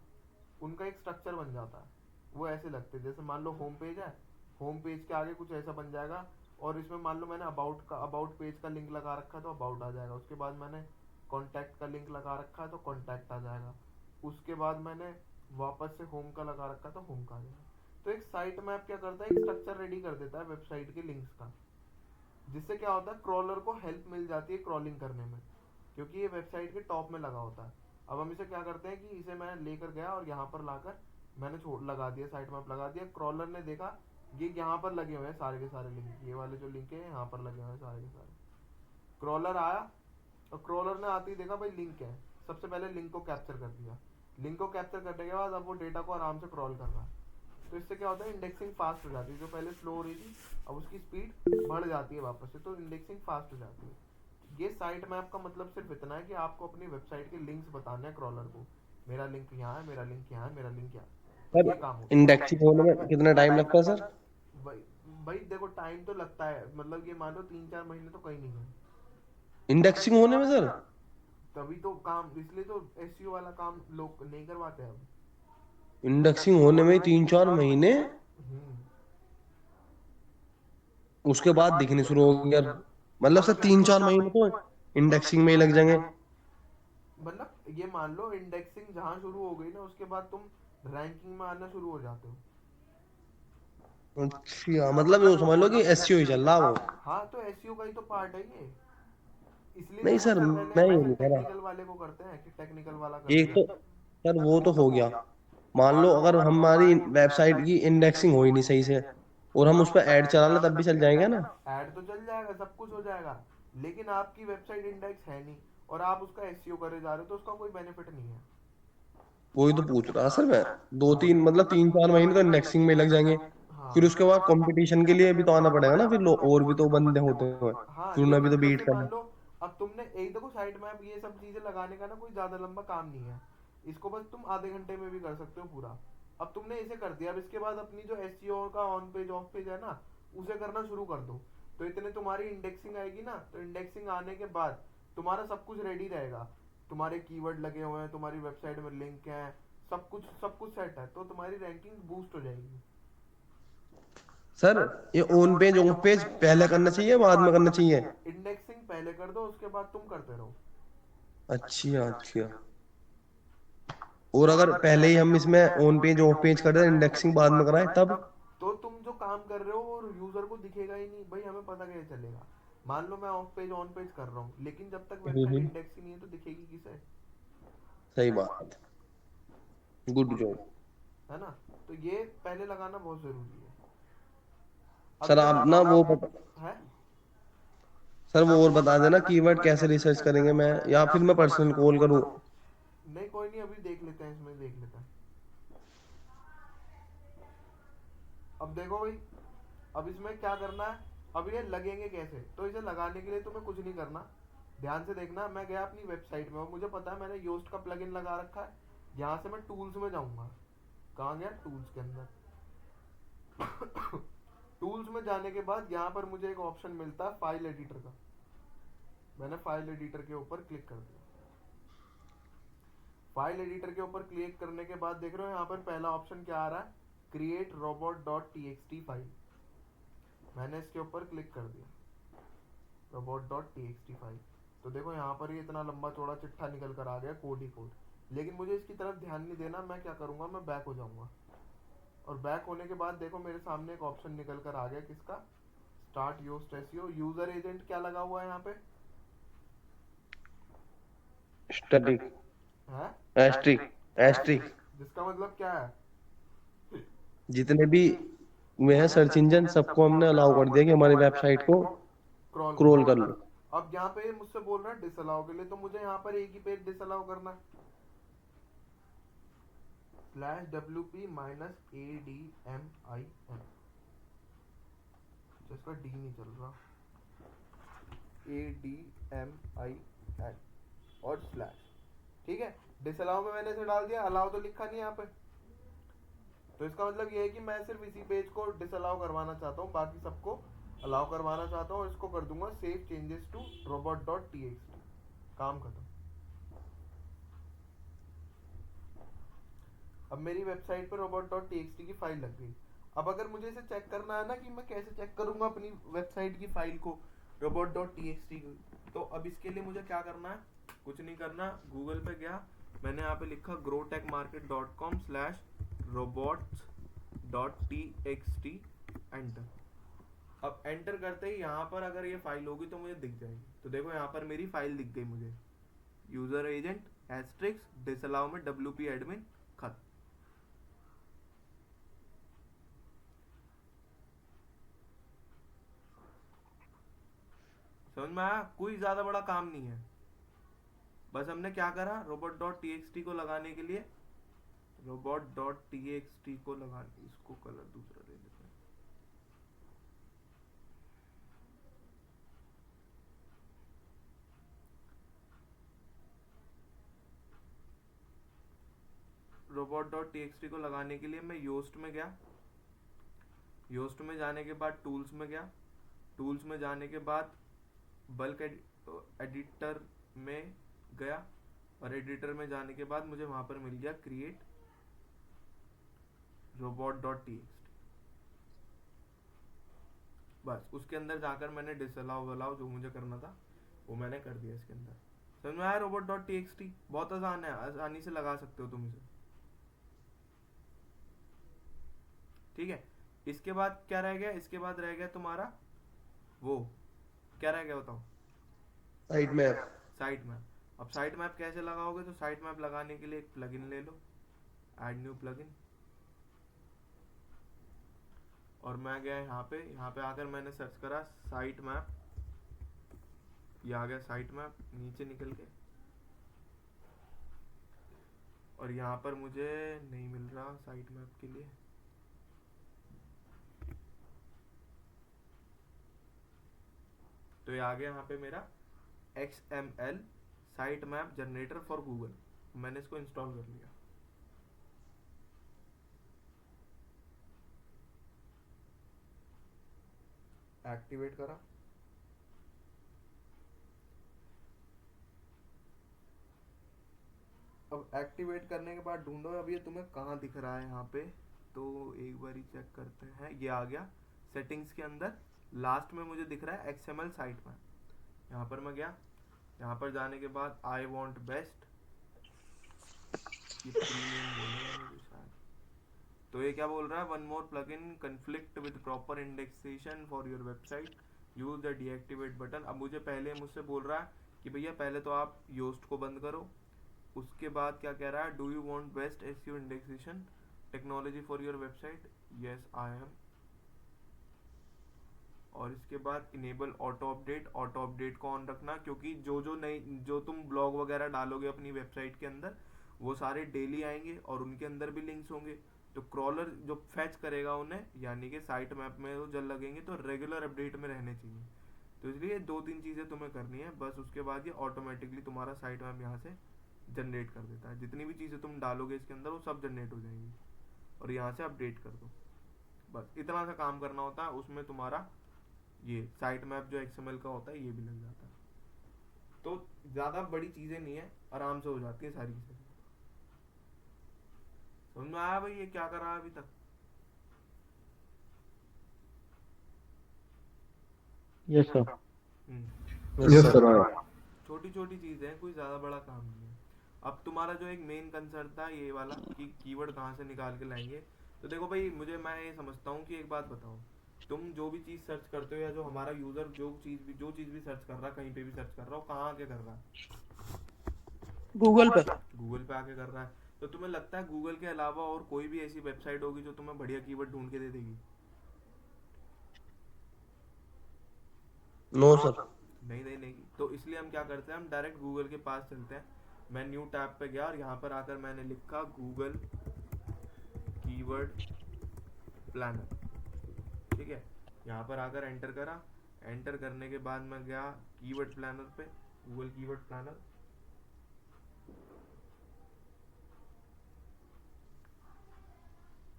Speaker 2: उनका एक स्ट्रक्चर बन जाता है। वो ऐसे लगते हैं जैसे मान लो होम पेज है, होम पेज के आगे कुछ ऐसा बन जाएगा और इसमें मान लो मैंने अबाउट पेज का लिंक लगा रखा है तो अबाउट आ जाएगा। उसके बाद मैंने कॉन्टैक्ट का लिंक लगा रखा है तो कॉन्टैक्ट आ जाएगा। उसके बाद मैंने वापस से होम का लगा रखा है तो होम का आ जाएगा। तो एक साइट मैप क्या करता है, एक स्ट्रक्चर रेडी कर देता है वेबसाइट के लिंक्स का, जिससे क्या होता है क्रॉलर को हेल्प मिल जाती है क्रॉलिंग करने में, क्योंकि ये वेबसाइट के टॉप में लगा होता है। अब हम इसे क्या करते हैं कि इसे मैं लेकर गया और यहाँ पर लाकर मैंने छोड़ लगा दिया, साइट मैप लगा दिया। क्रॉलर ने देखा ये यहाँ पर लगे हुए हैं सारे के सारे लिंक, ये वाले जो लिंक है यहाँ पर लगे हुए हैं सारे के सारे। क्रॉलर आया और क्रॉलर ने आते ही देखा भाई लिंक है, सबसे पहले लिंक को कैप्चर कर दिया। लिंक को कैप्चर करने के बाद अब वो डेटा को आराम से क्रॉल कर रहा है। तो इससे क्या होता है, इंडेक्सिंग फास्ट हो जाती है। जो पहले स्लो हो रही थी अब उसकी स्पीड बढ़ जाती है वापस से, तो इंडेक्सिंग फास्ट हो जाती है। ये साइट मैप का मतलब सिर्फ इतना है कि आपको अपनी वेबसाइट के लिंक्स बताने हैं क्रॉलर को, मेरा लिंक यहाँ है, मेरा लिंक यहाँ है, मेरा लिंक यहाँ है।
Speaker 4: सर
Speaker 2: ये काम होता
Speaker 4: इंडेक्सिंग होने में कितना टाइम लगता है सर?
Speaker 2: है भाई। भाई देखो टाइम तो लगता है, मतलब ये मान लो 3-4 महीने तो कहीं नहीं गए।
Speaker 4: इंडेक्सिंग होने में सर?
Speaker 2: तभी तो काम, इसलिए तो एसईओ वाला काम लोग नहीं करवाते अब।
Speaker 4: इंडेक्सिंग होने में 3-4 महीने?
Speaker 2: हम्म।
Speaker 4: उसके बाद दिखने शुरू हो गया? मतलब सर 3-4 महीने तो इंडेक्सिंग में ही लग जाएंगे?
Speaker 2: मतलब ये मान लो इंडेक्सिंग जहाँ शुरू हो गई ना उसके बाद तुम रैंकिंग में आना शुरू हो जाते हो।
Speaker 4: अच्छा, मतलब ये समझ लो कि एसईओ ही चल रहा वो।
Speaker 2: हाँ तो एसईओ का ही तो पार्ट है ये। इसलिए तो
Speaker 4: नहीं सर,
Speaker 2: सबसे पहले
Speaker 4: मैं ये
Speaker 2: हम
Speaker 4: नहीं कह रहा।
Speaker 2: टेक्निकल वाले को करते हैं कि टेक्निकल वाला कर
Speaker 4: एक
Speaker 2: दिया।
Speaker 4: तो सर वो तो हो गया, मान लो अगर हमारी वेबसाइट की इंडेक्सिंग हो ही नहीं सही से और हम उस पर ऐड चला ले तब भी चल जाएगा ना?
Speaker 2: ऐड तो चल जाएगा, सब कुछ हो जाएगा, लेकिन आपकी वेबसाइट इंडेक्स है नहीं और आप उसका एसईओ करे जा रहे हो तो उसका कोई बेनिफिट नहीं है।
Speaker 4: वही तो पूछ रहा सर मैं। 2-3 मतलब 3-4 महीने तो इंडेक्सिंग में लग जाएंगे,
Speaker 2: हाँ
Speaker 4: फिर उसके बाद कंपटीशन के लिए भी तो आना पड़ेगा ना, फिर और भी तो बंदे होते हैं,
Speaker 2: हाँ
Speaker 4: फिर उन्हें भी तो
Speaker 2: लेकिन
Speaker 4: बीट
Speaker 2: जैसे मान
Speaker 4: करना।
Speaker 2: लो अब तुमने एक देखो साइट मैप ये सब चीजें लगाने का ना कोई ज्यादा लंबा काम नहीं है, इसको बस तुम आधे घंटे में भी कर सकते हो पूरा। अब तुमने इसे कर दिया, अब इसके बाद अपनी जो एसईओ का ऑन पेज ऑफ पेज है ना उसे करना शुरू कर दो। तो इतने तुम्हारी इंडेक्सिंग आएगी ना, तो इंडेक्सिंग आने के बाद तुम्हारा सब कुछ रेडी रहेगा, तुम्हारे कीवर्ड लगे हुए हैं, तुम्हारी वेबसाइट में लिंक है, सब कुछ सेट है, तो तुम्हारी रैंकिंग बूस्ट हो जाएगी।
Speaker 4: सर ये ऑन पेज ऑफ पेज पहले करना चाहिए बाद में करना चाहिए?
Speaker 2: इंडेक्सिंग पहले कर दो, उसके बाद तुम करते रहो।
Speaker 4: अच्छा अच्छा। और अगर पहले ही हम इसमें ऑन पेज ऑफ पेज कर दें, इंडेक्सिंग बाद में कराएं तब?
Speaker 2: तो तुम जो काम कर रहे हो वो यूजर को दिखेगा ही नहीं भाई, हमें पता कैसे चलेगा। मान लो मैं ऑफ पेज ऑन पेज कर रहा हूँ लेकिन जब तक वेबसाइट
Speaker 4: हम्म,
Speaker 2: इंडेक्स ही नहीं है तो दिखेगी किसे,
Speaker 4: सही बात। Good job.
Speaker 2: है ना। तो ये पहले लगाना बहुत जरूरी है। अब
Speaker 4: सर
Speaker 2: जब
Speaker 4: आप ना वो
Speaker 2: है,
Speaker 4: सर वो और बता देना कीवर्ड कैसे रिसर्च करेंगे, मैं या फिर मैं पर्सनल कॉल करूं?
Speaker 2: नहीं कोई नहीं, अभी देख लेते हैं, इसमें देख लेते हैं। अब देखो भाई, अब इसमें क्या करना है, अब ये लगेंगे कैसे, तो इसे लगाने के लिए तुम्हें कुछ नहीं करना। ध्यान से देखना, मैं गया अपनी वेबसाइट में और मुझे पता है मैंने योस्ट का प्लगइन लगा रखा है। यहाँ से मैं टूल्स में जाऊंगा, कहाँ गया, टूल्स के अंदर। टूल्स में जाने के बाद यहाँ पर मुझे एक ऑप्शन मिलता है फाइल एडिटर का, मैंने फाइल एडिटर के ऊपर क्लिक कर दिया। फाइल एडिटर के ऊपर क्लिक करने के बाद देख रहे हो यहाँ पर पहला ऑप्शन क्या आ रहा है, create robot dot TXT file. मैंने इसके ऊपर क्लिक कर दिया, रोबोट डॉट टीएक्सटी फाइल। तो देखो यहाँ पर ये इतना लंबा चौड़ा चिट्ठा निकल कर आ गया, कोड ही कोड। लेकिन मुझे इसकी तरफ ध्यान नहीं देना। मैं क्या करूंगा, मैं बैक हो जाऊंगा, और बैक होने के बाद देखो मेरे सामने एक ऑप्शन निकल कर आ गया, किसका, start Yoast SEO. User agent क्या लगा हुआ है यहाँ पे,
Speaker 4: स्टैटिक
Speaker 2: है
Speaker 4: एस्ट्रिक एस्ट्रिक
Speaker 2: जिसका मतलब क्या है,
Speaker 4: जितने भी में है सर्च इंजन सबको हमने अलाउ कर दिया कि हमारी वेबसाइट को
Speaker 2: क्रॉल
Speaker 4: स्क्रॉल कर
Speaker 2: करो।
Speaker 4: लो।
Speaker 2: अब यहाँ पे मुझसे बोल रहा है डिसअलाउ के लिए, तो मुझे यहाँ पर एक ही पेज डिसअलाउ करना है, /wp -admin, जिसका डी नहीं चल रहा, admin और स्लैश, ठीक है। डिसअलाउ में मैंने इसे डाल दिया, अलाउ तो लिखा नहीं यहाँ पे, तो इसका मतलब ये है कि मैं सिर्फ इसी पेज को डिसअलाउ करवाना चाहता हूँ, बाकी सबको अलाउ करवाना चाहता हूँ। और इसको कर दूंगा सेव चेंजेस टू robot.txt, काम खत्म। अब मेरी वेबसाइट पर robot.txt की फाइल लग गई। अब अगर मुझे इसे चेक करना है ना कि मैं कैसे चेक करूंगा अपनी वेबसाइट की फाइल को, robot.txt की, तो अब इसके लिए मुझे क्या करना है, कुछ नहीं करना, गूगल पे गया, मैंने यहाँ पे लिखा growtechmarket.com/robots.txt, एंटर। अब एंटर करते ही यहाँ पर अगर ये फाइल होगी तो मुझे दिख जाएगी। तो देखो यहाँ पर मेरी फाइल दिख गई मुझे, यूजर एजेंट एस्ट्रिक्स डिसअलाउ में wp एडमिन खत्म। समझ में आया, कोई ज्यादा बड़ा काम नहीं है। बस हमने क्या करा, robot.txt को लगाने के लिए, robot.txt को लगाने, इसको कलर दूसरा दे देते हैं, robot.txt को लगाने के लिए मैं योस्ट में गया, योस्ट में जाने के बाद टूल्स में गया, टूल्स में जाने के बाद बल्क एडिटर में गया, और एडिटर में जाने के बाद मुझे वहां पर मिल गया क्रिएट robot.txt। बस उसके अंदर जाकर मैंने डिसअलाउ वलाउ जो मुझे करना था वो मैंने कर दिया इसके अंदर। समझ में आया, robot.txt बहुत आसान है, आसानी से लगा सकते हो तुम इसे, ठीक है। इसके बाद क्या रह गया, इसके बाद रह गया तुम्हारा वो, क्या रह गया बताओ,
Speaker 4: साइट मैप।
Speaker 2: Site map. अब साइट मैप कैसे लगाओगे, तो साइट मैप लगाने के लिए एक प्लगइन ले लो, ऐड न्यू प्लगइन, और मैं गया यहाँ पे आकर मैंने सर्च करा साइट मैप, ये आ गया साइट मैप नीचे निकल के, और यहाँ पर मुझे नहीं मिल रहा साइट मैप के लिए, तो ये आ गया यहाँ पे मेरा XML site map generator for Google. मैंने इसको इंस्टॉल कर लिया। एक्टिवेट करा, अब एक्टिवेट करने के बाद ढूंढो अब ये तुम्हें कहाँ दिख रहा है यहाँ पे, तो एक बार ही चेक करते हैं, ये आ गया सेटिंग्स के अंदर, लास्ट में मुझे दिख रहा है XML साइट मैप। यहाँ पर मैं गया, यहाँ पर जाने के बाद आई वॉन्ट बेस्ट, ये प्रीमियम बोलेगा मुझे शायद, तो ये क्या बोल रहा है, one more plugin conflict with proper indexation for your website, use the deactivate button. अब मुझे पहले मुझसे बोल रहा है कि भैया पहले तो आप योस्ट को बंद करो, उसके बाद क्या कह रहा है, do you want best SEO indexation technology for your website, yes I am, और इसके बाद इनेबल ऑटो अपडेट को ऑन रखना, क्योंकि जो तुम ब्लॉग वगैरह डालोगे अपनी वेबसाइट के अंदर वो सारे डेली आएंगे और उनके अंदर भी लिंक्स होंगे, तो क्रॉलर जो फैच करेगा उन्हें, यानी कि साइट मैप में वो जल लगेंगे, तो रेगुलर अपडेट में रहने चाहिए। तो इसलिए 2-3 चीज़ें तुम्हें करनी है बस, उसके बाद ये ऑटोमेटिकली तुम्हारा साइट मैप यहाँ से जनरेट कर देता है, जितनी भी चीज़ें तुम डालोगे इसके अंदर वो सब जनरेट हो जाएंगी, और यहाँ से अपडेट कर दो, बस इतना सा काम करना होता है। उसमें तुम्हारा ये साइट मैप जो XML का होता है ये भी लग जाता है, तो ज़्यादा बड़ी चीज़ें नहीं है, आराम से हो जाती है सारी चीज़ें। समझ में आया भाई ये क्या कर रहा है अभी तक?
Speaker 5: Yes sir.
Speaker 2: Hmm,
Speaker 4: yes sir.
Speaker 2: छोटी छोटी चीज़ें हैं, कोई ज़्यादा बड़ा काम नहीं है। अब तुम्हारा जो एक मेन कंसर्न था ये वाला कि कीवर्ड कहाँ से निकाल के लाएंगे, तो देखो भाई मैं ये समझता हूँ कि एक बात बताओ, तुम जो भी चीज़ सर्च करते हो या जो हमारा यूज़र जो चीज़ भी सर्च कर रहा है, कहीं पे भी सर्च कर रहा हो, कहाँ आके कर रहा है?
Speaker 1: गूगल पे।
Speaker 2: गूगल पे आके कर रहा है। तो तुम्हें लगता है गूगल के अलावा और कोई भी ऐसी वेबसाइट होगी जो तुम्हें बढ़िया कीवर्ड ढूंढ के दे देगी?
Speaker 4: No sir.
Speaker 2: नहीं नहीं नहीं। तो इसलिए हम क्या करते हैं, हम डायरेक्ट गूगल के पास चलते हैं। मैं न्यू टैब पे गया और यहाँ पर आकर मैंने लिखा गूगल कीवर्ड प्लानर। ठीक है, यहाँ पर आकर एंटर करा। एंटर करने के बाद मैं गया कीवर्ड प्लानर पे, Google keyword planner.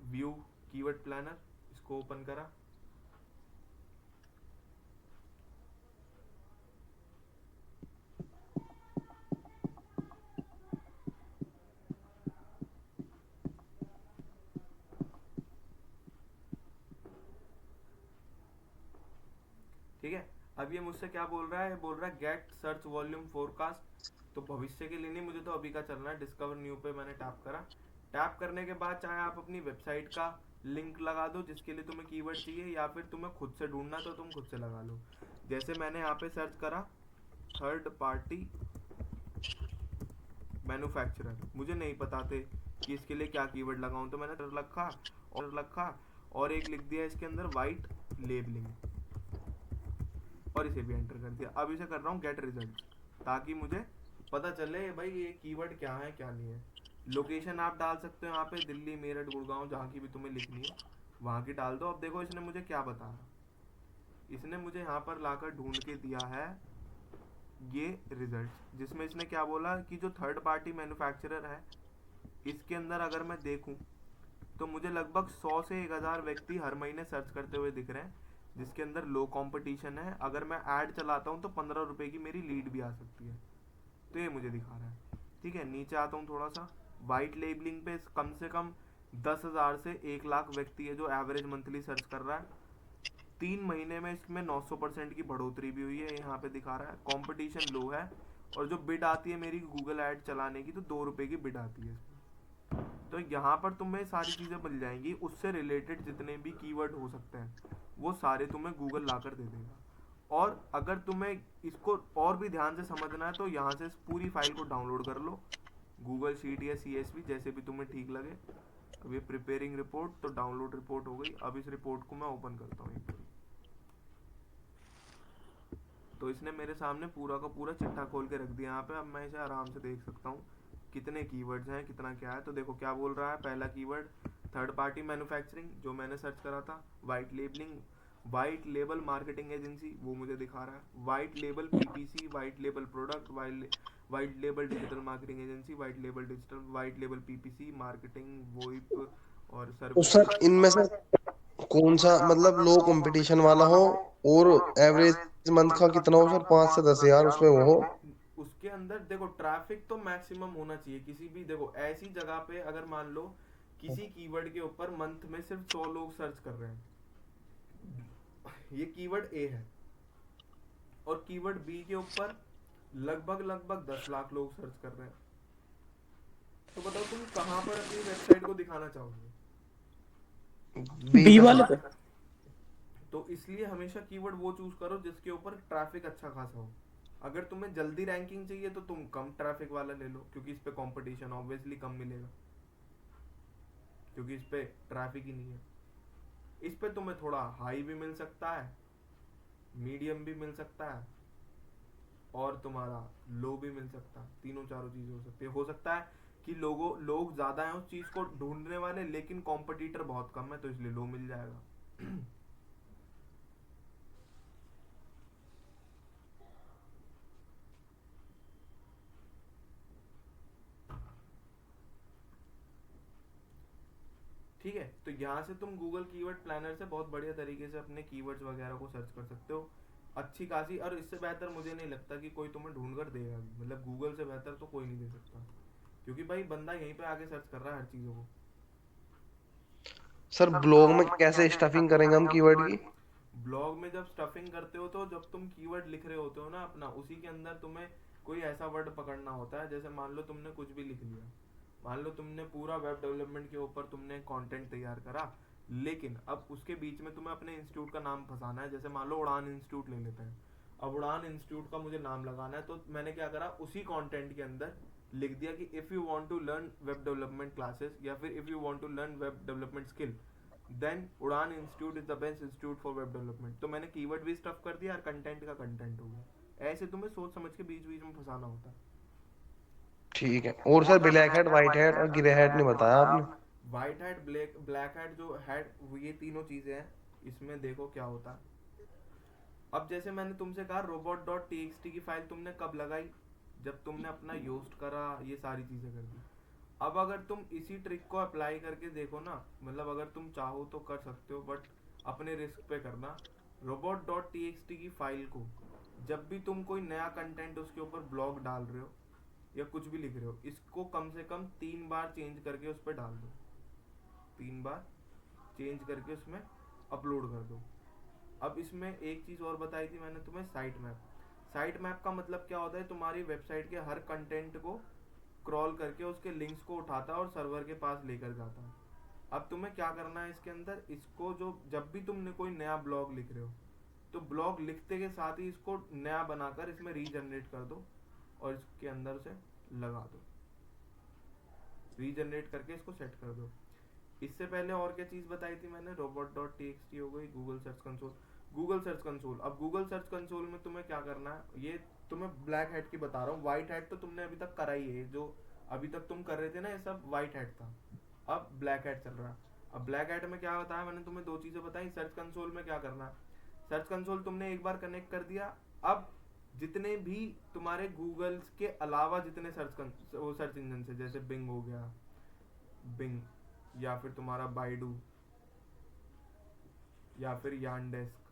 Speaker 2: View keyword planner, इसको ओपन करा। ठीक है, अब ये मुझसे क्या बोल रहा है, बोल रहा है गेट सर्च वॉल्यूम फोरकास्ट। तो भविष्य के लिए नहीं, मुझे तो अभी का चलना है। डिस्कवर न्यू पे मैंने टैप करा। टैप करने के बाद चाहे आप अपनी वेबसाइट का लिंक लगा दो जिसके लिए तुम्हें कीवर्ड चाहिए, या फिर तुम्हें खुद से ढूंढना तो तुम खुद से लगा लो। जैसे मैंने यहाँ पे सर्च करा थर्ड पार्टी मैन्युफैक्चरर, मुझे नहीं पता थे कि इसके लिए क्या कीवर्ड लगाऊं, तो मैंने रखा और एक लिख दिया इसके अंदर वाइट लेबलिंग, और इसे भी एंटर कर दिया। अब इसे कर रहा हूँ गेट रिजल्ट, ताकि मुझे पता चले भाई ये कीवर्ड क्या है क्या नहीं है। लोकेशन आप डाल सकते हो यहाँ पे, दिल्ली, मेरठ, गुड़गांव, जहाँ की भी तुम्हें लिखनी है वहाँ की डाल दो। अब देखो इसने मुझे क्या बताया, इसने मुझे यहाँ पर लाकर ढूंढ के दिया है ये रिजल्ट, जिसमें इसने क्या बोला कि जो थर्ड पार्टी मैन्युफैक्चरर है इसके अंदर अगर मैं देखूं तो मुझे लगभग 100 से 1000 व्यक्ति हर महीने सर्च करते हुए दिख रहे हैं, जिसके अंदर लो कंपटीशन है। अगर मैं ऐड चलाता हूं तो 15 रुपए की मेरी लीड भी आ सकती है। तो ये मुझे दिखा रहा है। ठीक है, नीचे आता हूँ थोड़ा सा। वाइट लेबलिंग पे कम से कम 10,000 से 1 लाख व्यक्ति है जो एवरेज मंथली सर्च कर रहा है। 3 महीने में इसमें 900% की बढ़ोतरी भी हुई है, यहाँ पे दिखा रहा है। कंपटीशन लो है, और जो बिड आती है मेरी गूगल ऐड चलाने की, तो 2 रुपए की बिड आती है इसमें। तो यहाँ पर तुम्हें सारी चीज़ें मिल जाएंगी, उससे रिलेटेड जितने भी कीवर्ड हो सकते हैं वो सारे तुम्हें गूगल लाकर दे देगा। और अगर तुम्हें इसको और भी ध्यान से समझना है तो यहाँ से इस पूरी फाइल को डाउनलोड कर लो, गूगल शीट या CSV जैसे भी तुम्हें ठीक लगे। अब ये प्रिपेयरिंग रिपोर्ट, तो डाउनलोड रिपोर्ट हो गई। अब इस रिपोर्ट को मैं ओपन करता हूँ। तो इसने मेरे सामने पूरा का पूरा चिट्ठा खोल के रख दिया यहाँ पे। अब मैं इसे आराम से देख सकता हूँ कितने कीवर्ड्स हैं, कितना क्या है। तो देखो क्या बोल रहा है, पहला कीवर्ड थर्ड पार्टी मैन्युफैक्चरिंग जो मैंने सर्च करा था। White labelling, white label marketing agency, वो मुझे दिखा रहा है। White label PPC, white label product, white label digital marketing agency, white label digital, white label PPC marketing, VoIP और
Speaker 4: तो
Speaker 2: सर्विस।
Speaker 4: सर इनमें से कौन सा मतलब लो कंपटीशन वाला हो और एवरेज मंथ का कितना हो सर, 5 से 10 हजार उसमें वो हो?
Speaker 2: उसके अंदर देखो ट्रैफिक तो मैक्सिमम होना चाहिए किसी भी, देखो ऐसी जगह पे अगर मान लो किसी कीवर्ड के ऊपर मंथ में सिर्फ 100 लोग सर्च कर रहे हैं, ये कीवर्ड A है, और कीवर्ड B के ऊपर लगभग 10 लाख लोग सर्च कर रहे हैं, तो बताओ तुम कहाँ पर अपनी वेबसाइट को दिखाना चाहोगे?
Speaker 1: बी वाले पे।
Speaker 2: तो इसलिए हमेशा कीवर्ड वो चूज करो जिसके ऊपर ट्रैफिक अच्छा खासा हो। अगर तुम्हें जल्दी रैंकिंग चाहिए तो तुम कम ट्रैफिक वाला ले लो, क्योंकि इस पे कंपटीशन ऑब्वियसली कम मिलेगा, क्योंकि इस पे ट्रैफिक ही नहीं है। इस पे तुम्हें थोड़ा हाई भी मिल सकता है, मीडियम भी मिल सकता है, और तुम्हारा लो भी मिल सकता है। तीनों चारों चीजें हो सकती है। हो सकता है कि लोग ज्यादा हैं उस चीज को ढूंढने वाले, लेकिन कॉम्पिटिटर बहुत कम है, तो इसलिए लो मिल जाएगा। ठीक है, तो यहाँ से तुम गूगल कीवर्ड प्लानर से बहुत बढ़िया तरीके से अपने कीवर्ड्स वगैरह को सर्च कर सकते हो अच्छी खासी। और इससे बेहतर मुझे नहीं लगता कि कोई तुम्हें ढूंढ कर देगा, मतलब गूगल से बेहतर तो कोई नहीं दे सकता, क्योंकि भाई बंदा यहीं पे आके सर्च कर रहा है हर चीजों को।
Speaker 4: सर ब्लॉग में कैसे स्टफिंग करेंगे हम कीवर्ड की?
Speaker 2: ब्लॉग में जब स्टफिंग करते हो तो जब तुम कीवर्ड लिख रहे होते हो ना अपना, उसी के अंदर तुम्हें कोई ऐसा वर्ड पकड़ना होता है, जैसे मान लो तुमने कुछ भी लिख लिया, मान लो तुमने पूरा वेब डेवलपमेंट के ऊपर तुमने कंटेंट तैयार करा, लेकिन अब उसके बीच में तुम्हें अपने इंस्टीट्यूट का नाम फंसाना है। जैसे मान लो उड़ान इंस्टीट्यूट ले लेते हैं, अब उड़ान इंस्टीट्यूट का मुझे नाम लगाना है, तो मैंने क्या करा, उसी कंटेंट के अंदर लिख दिया कि if you want to learn web development classes, या फिर if you want to learn web development skill, then Udaan institute is the best institute for web development. तो मैंने कीवर्ड भी स्टफ कर दिया और कंटेंट का कंटेंट हो गया। ऐसे तुम्हें सोच समझ के बीच बीच में फंसाना होता है।
Speaker 4: ठीक है। और sir black head, white head और ग्रे हेड नहीं बताया आपने।
Speaker 2: व्हाइट हैट, ब्लैक हैट जो हैट, ये तीनों चीजें हैं। इसमें देखो क्या होता है। अब जैसे मैंने तुमसे कहा robot.txt की फाइल तुमने कब लगाई, जब तुमने अपना यूज करा, ये सारी चीजें कर दी। अब अगर तुम इसी ट्रिक को अप्लाई करके देखो ना, मतलब अगर तुम चाहो तो कर सकते हो, बट अपने रिस्क पे करना। robot.txt की फाइल को जब भी तुम कोई नया कंटेंट उसके ऊपर ब्लॉग डाल रहे हो या कुछ भी लिख रहे हो, इसको कम से कम 3 बार चेंज करके उस पर डाल दो, 3 बार चेंज करके उसमें अपलोड कर दो। अब इसमें एक चीज और बताई थी मैंने तुम्हें, साइट मैप। साइट मैप का मतलब क्या होता है, तुम्हारी वेबसाइट के हर कंटेंट को क्रॉल करके उसके लिंक्स को उठाता है और सर्वर के पास लेकर जाता है। अब तुम्हें क्या करना है इसके अंदर, इसको जो जब भी तुमने कोई नया ब्लॉग लिख रहे हो, तो ब्लॉग लिखते के साथ ही इसको नया बनाकर इसमें रीजनरेट कर दो और इसके अंदर से लगा दो, रीजनरेट करके इसको सेट कर दो। इससे पहले और क्या चीज बताई थी मैंने, robot.txt हो गई, Google search console. Google search console, अब गूगल सर्च कंसोल में तुम्हें क्या करना है, ये तुम्हें ब्लैक हैट की बता रहा हूँ, व्हाइट हैट तो तुमने अभी तक करा ही है, जो अभी तक तुम कर रहे थे ना ये सब व्हाइट हैट था, अब ब्लैक हैट चल रहा है। अब ब्लैक हैट में क्या बताया मैंने तुम्हें, 2 चीजें बताई। सर्च कंसोल में क्या करना है, सर्च कंसोल तुमने एक बार कनेक्ट कर दिया, अब जितने भी तुम्हारे गूगल के अलावा जितने सर्च इंजन से, जैसे बिंग हो गया, बिंग, या फिर तुम्हारा बाइडू, या फिर यानडेस्क,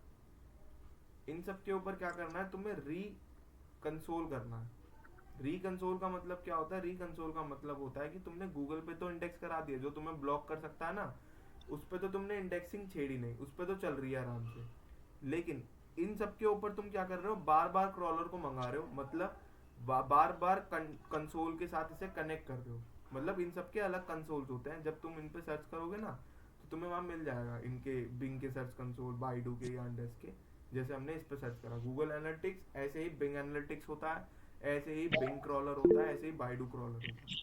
Speaker 2: इन सब के ऊपर क्या करना है, तुम्हें री कंसोल करना है। री कंसोल का मतलब क्या होता है, री कंसोल का मतलब होता है कि तुमने गूगल पे तो इंडेक्स करा दिया, जो तुम्हें ब्लॉक कर सकता है ना, उस पे तो तुमने इंडेक्सिंग छेड़ी नहीं, उस पे तो चल रही है आराम से। लेकिन इन सब के ऊपर तुम क्या कर रहे हो, बार बार क्रॉलर को मंगा रहे हो, मतलब बार बार कंसोल के साथ इसे कनेक्ट कर रहे हो। मतलब इन सब के अलग कंसोल्स होते हैं, जब तुम इन पे सर्च करोगे ना तो तुम्हें वहां मिल जाएगा, इनके बिंग के सर्च कंसोल, बाइडू के, यानडेस्क के, जैसे हमने इस पे सर्च करा गूगल एनालिटिक्स, ऐसे ही बिंग एनालिटिक्स होता है, ऐसे ही बिंग क्रॉलर होता है, ऐसे ही बाइडू क्रॉलर होता है।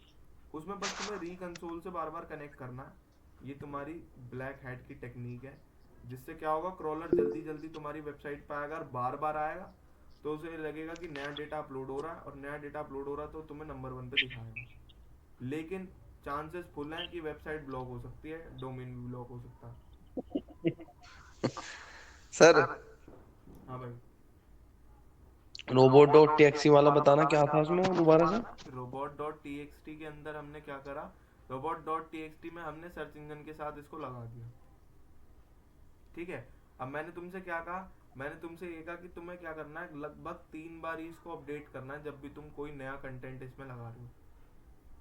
Speaker 2: उसमें बस तुम्हें री कंसोल से बार बार कनेक्ट करना है। ये तुम्हारी ब्लैक हैट की टेक्निक है, जिससे क्या होगा, क्रॉलर जल्दी जल्दी तुम्हारी वेबसाइट पर आएगा और बार बार आएगा, तो उसे लगेगा कि नया डेटा अपलोड हो रहा है, और नया डेटा अपलोड हो रहा है तो तुम्हें नंबर 1 पे दिखाएगा। लेकिन चांसेस फुल हैं कि वेबसाइट ब्लॉक हो सकती है, डोमेन भी ब्लॉक हो सकता है।
Speaker 4: सर
Speaker 2: हाँ भाई,
Speaker 4: robot.txt वाला बताना क्या था उसमें दोबारा से।
Speaker 2: robot.txt के अंदर हमने क्या करा, robot.txt में हमने सर्च इंजन के साथ इसको लगा दिया, ठीक है। अब मैंने तुमसे क्या कहा, मैंने तुमसे ये कहा कि तुम्हें क्या करना है, लगभग 3 बार ही इसको अपडेट करना है जब भी तुम कोई नया कंटेंट इसमें लगा रहे हो।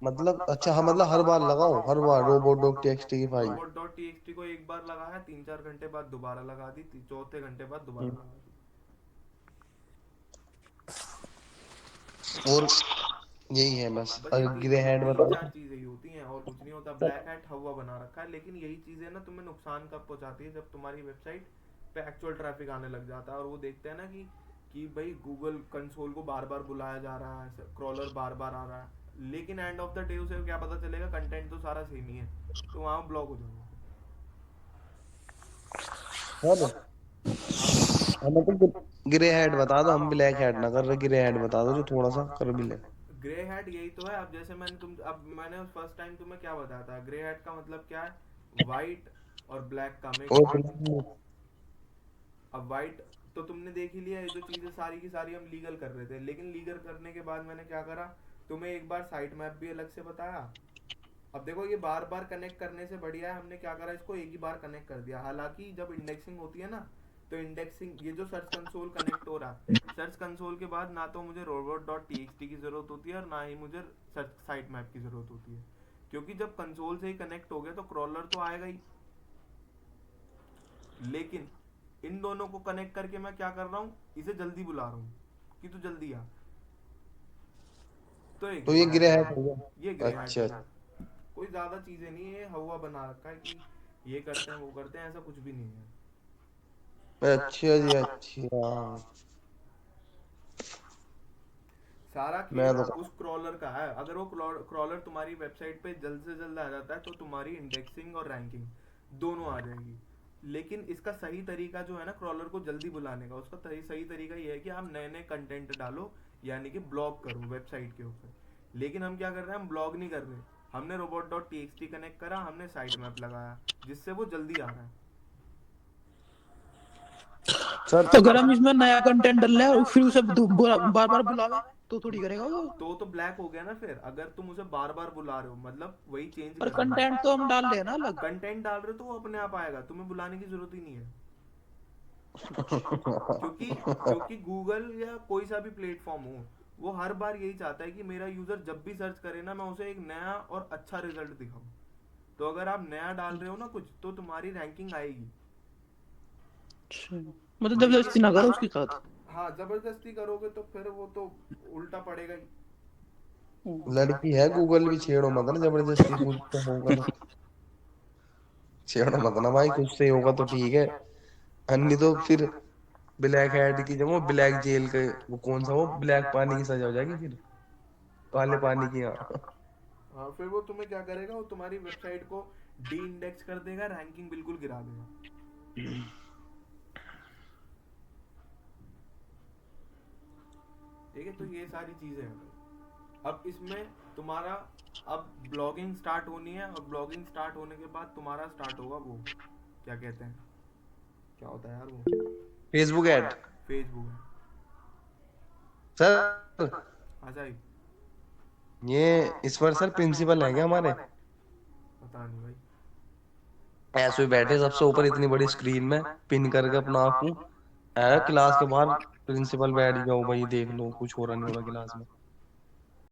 Speaker 4: मतलब अच्छा, हाँ मतलब हर बार लगाओ, हर बार robot.txt की फाइल।
Speaker 2: robot.txt को एक बार लगाया, 3-4 घंटे बाद दोबारा लगा दी, चौथे घंटे बाद दोबारा
Speaker 4: हम्म।
Speaker 2: लगा दी।
Speaker 4: और यही है बस।
Speaker 2: बस
Speaker 4: और
Speaker 2: ये
Speaker 4: ग्रे हेड
Speaker 2: तीन
Speaker 4: बता
Speaker 2: चार
Speaker 4: दो।
Speaker 2: चीजें ही होती हैं और कुछ नहीं होता। ब्लैक हैट हवा बना रखा है, लेकिन यही चीजें ना तुम्हें नुकसान कब पहुंचाती है, जब तुम्हारी वेबसाइट पे एक्चुअल ट्रैफिक आने लग जाता है और वो देखते हैं ना कि भाई गूगल कंसोल को बार बार बुलाया जा रहा है, क्रॉलर बार बार आ रहा है, लेकिन एंड ऑफ द डे उसे क्या पता चलेगा, कंटेंट तो सारा सेम ही है, तो वहां ब्लॉक हो जाएगा।
Speaker 4: सर
Speaker 2: हाँ भाई,
Speaker 4: हमें तो ग्रे हेड बता दो, हम ब्लैक हेड ना कर रहे, ग्रे हेड बता दो जो थोड़ा सा कर भी ले।
Speaker 2: ग्रे हैट यही तो है। अब जैसे मैंने फर्स्ट टाइम तुम्हें क्या बताया था, ग्रे हैट का मतलब क्या है, व्हाइट और ब्लैक का मिक्स।
Speaker 4: और
Speaker 2: अब व्हाइट तो तुमने देख ही लिया, ये जो चीजें सारी की सारी हम लीगल कर रहे थे, लेकिन लीगल करने के बाद मैंने क्या करा, तुम्हें एक बार साइट मैप भी अलग से बताया। अब देखो, ये बार बार कनेक्ट करने से बढ़िया है, हमने क्या करा, इसको एक ही बार कनेक्ट कर दिया। हालांकि जब इंडेक्सिंग होती है ना, तो इंडेक्सिंग, ये जो सर्च कंसोल कनेक्ट हो रहा है, सर्च कंसोल के बाद ना तो मुझे robot.txt की जरूरत होती है और ना ही मुझे सर्च साइट मैप की जरूरत होती है, क्योंकि जब कंसोल से ही कनेक्ट हो गया तो क्रॉलर तो आएगा ही। लेकिन इन दोनों को कनेक्ट करके मैं क्या कर रहा हूँ, इसे जल्दी बुला रहा हूँ कि तू जल्दी आ। तो ये
Speaker 4: तो ये
Speaker 2: ग्रे
Speaker 4: ग्रे
Speaker 2: हैट
Speaker 4: हैट
Speaker 2: है।
Speaker 4: हो गया।
Speaker 2: ये ग्रे हैट
Speaker 4: अच्छा
Speaker 2: हो गया। कोई ज्यादा चीजें नहीं है, ये हवा बना रखा है कि ये करते हैं वो करते हैं, ऐसा कुछ भी नहीं है।
Speaker 4: अच्छा जी अच्छा।
Speaker 2: सारा
Speaker 4: मैं
Speaker 2: खेल
Speaker 4: तो
Speaker 2: उस क्रॉलर का है। अगर वो क्रॉलर तुम्हारी वेबसाइट पे जल्द से जल्द आ जाता है तो तुम्हारी इंडेक्सिंग और रैंकिंग दोनों आ जाएगी। लेकिन इसका सही तरीका जो है ना क्रॉलर को जल्दी बुलाने का, उसका सही तरीका ये है कि आप नए नए कंटेंट डालो, यानी कि ब्लॉग करो वेबसाइट के ऊपर। लेकिन हम क्या कर रहे हैं, हम ब्लॉग नहीं कर रहे, हमने robot.txt कनेक्ट करा, हमने साइट मैप लगाया, जिससे वो जल्दी आ रहा है।
Speaker 4: सर
Speaker 1: तो अगर हम इसमें नया कंटेंट डाल रहे हैं और फिर उसे बार बार बुलावे तो थोड़ी करेगा वो।
Speaker 2: तो ब्लैक हो गया ना फिर। अगर तुम उसे बार बार बुला रहे हो मतलब वही चेंज
Speaker 1: पर
Speaker 2: कर रहे
Speaker 1: कंटेंट तो हम डाल रहे हैं ना
Speaker 2: हो,
Speaker 1: अलग।
Speaker 2: कंटेंट डाल रहे हो तो वो अपने आप आएगा, तुम्हें बुलाने की जरूरत ही नहीं है। क्योंकि गूगल या कोई सा भी प्लेटफॉर्म हो, वो हर बार यही चाहता है कि मेरा यूजर जब भी सर्च करे ना, मैं उसे एक नया और अच्छा रिजल्ट दिखाऊं। तो अगर आप नया डाल रहे हो ना कुछ, तो तुम्हारी रैंकिंग आएगी।
Speaker 1: मतलब जबरदस्ती ना करो उसके साथ।
Speaker 2: हाँ, जबरदस्ती करोगे तो फिर वो तो उल्टा पड़ेगा ही।
Speaker 4: लड़की है गूगल भी, छेड़ो मत ना जबरदस्ती, कुछ तो होगा तो छेड़ो मत ना भाई, कुछ से होगा तो ठीक है। अन्य तो फिर ब्लैक हेड की, जब वो ब्लैक जेल के, वो कौन सा, वो ब्लैक पानी की सजा हो जाएगी फिर, काले पानी की। हाँ
Speaker 2: हाँ, फिर वो तुम्हें क्या करेगा, वो तुम्हारी वेबसाइट को डी इंडेक्स कर देगा, रैंकिंग बिल्कुल गिरा देगा। ठीक है, तो ये सारी चीजें हैं भाई। अब इसमें तुम्हारा अब ब्लॉगिंग स्टार्ट होनी है, और ब्लॉगिंग स्टार्ट होने के बाद तुम्हारा स्टार्ट होगा वो, क्या कहते हैं, क्या होता है यार वो,
Speaker 4: फेसबुक ऐड।
Speaker 2: फेसबुक है।
Speaker 4: सर
Speaker 2: अच्छा ही,
Speaker 4: ये इस बार सर प्रिंसिपल है क्या हमारे?
Speaker 2: पता नहीं भाई।
Speaker 4: ऐसे ही बैठे सबसे ऊपर इतनी बड़ी स्क्रीन में पिन करके अपना आंखों है, क्लास के बाहर प्रिंसिपल बैठ जाओ भाई, देख लो कुछ हो रहा नहीं हो रहा क्लास में।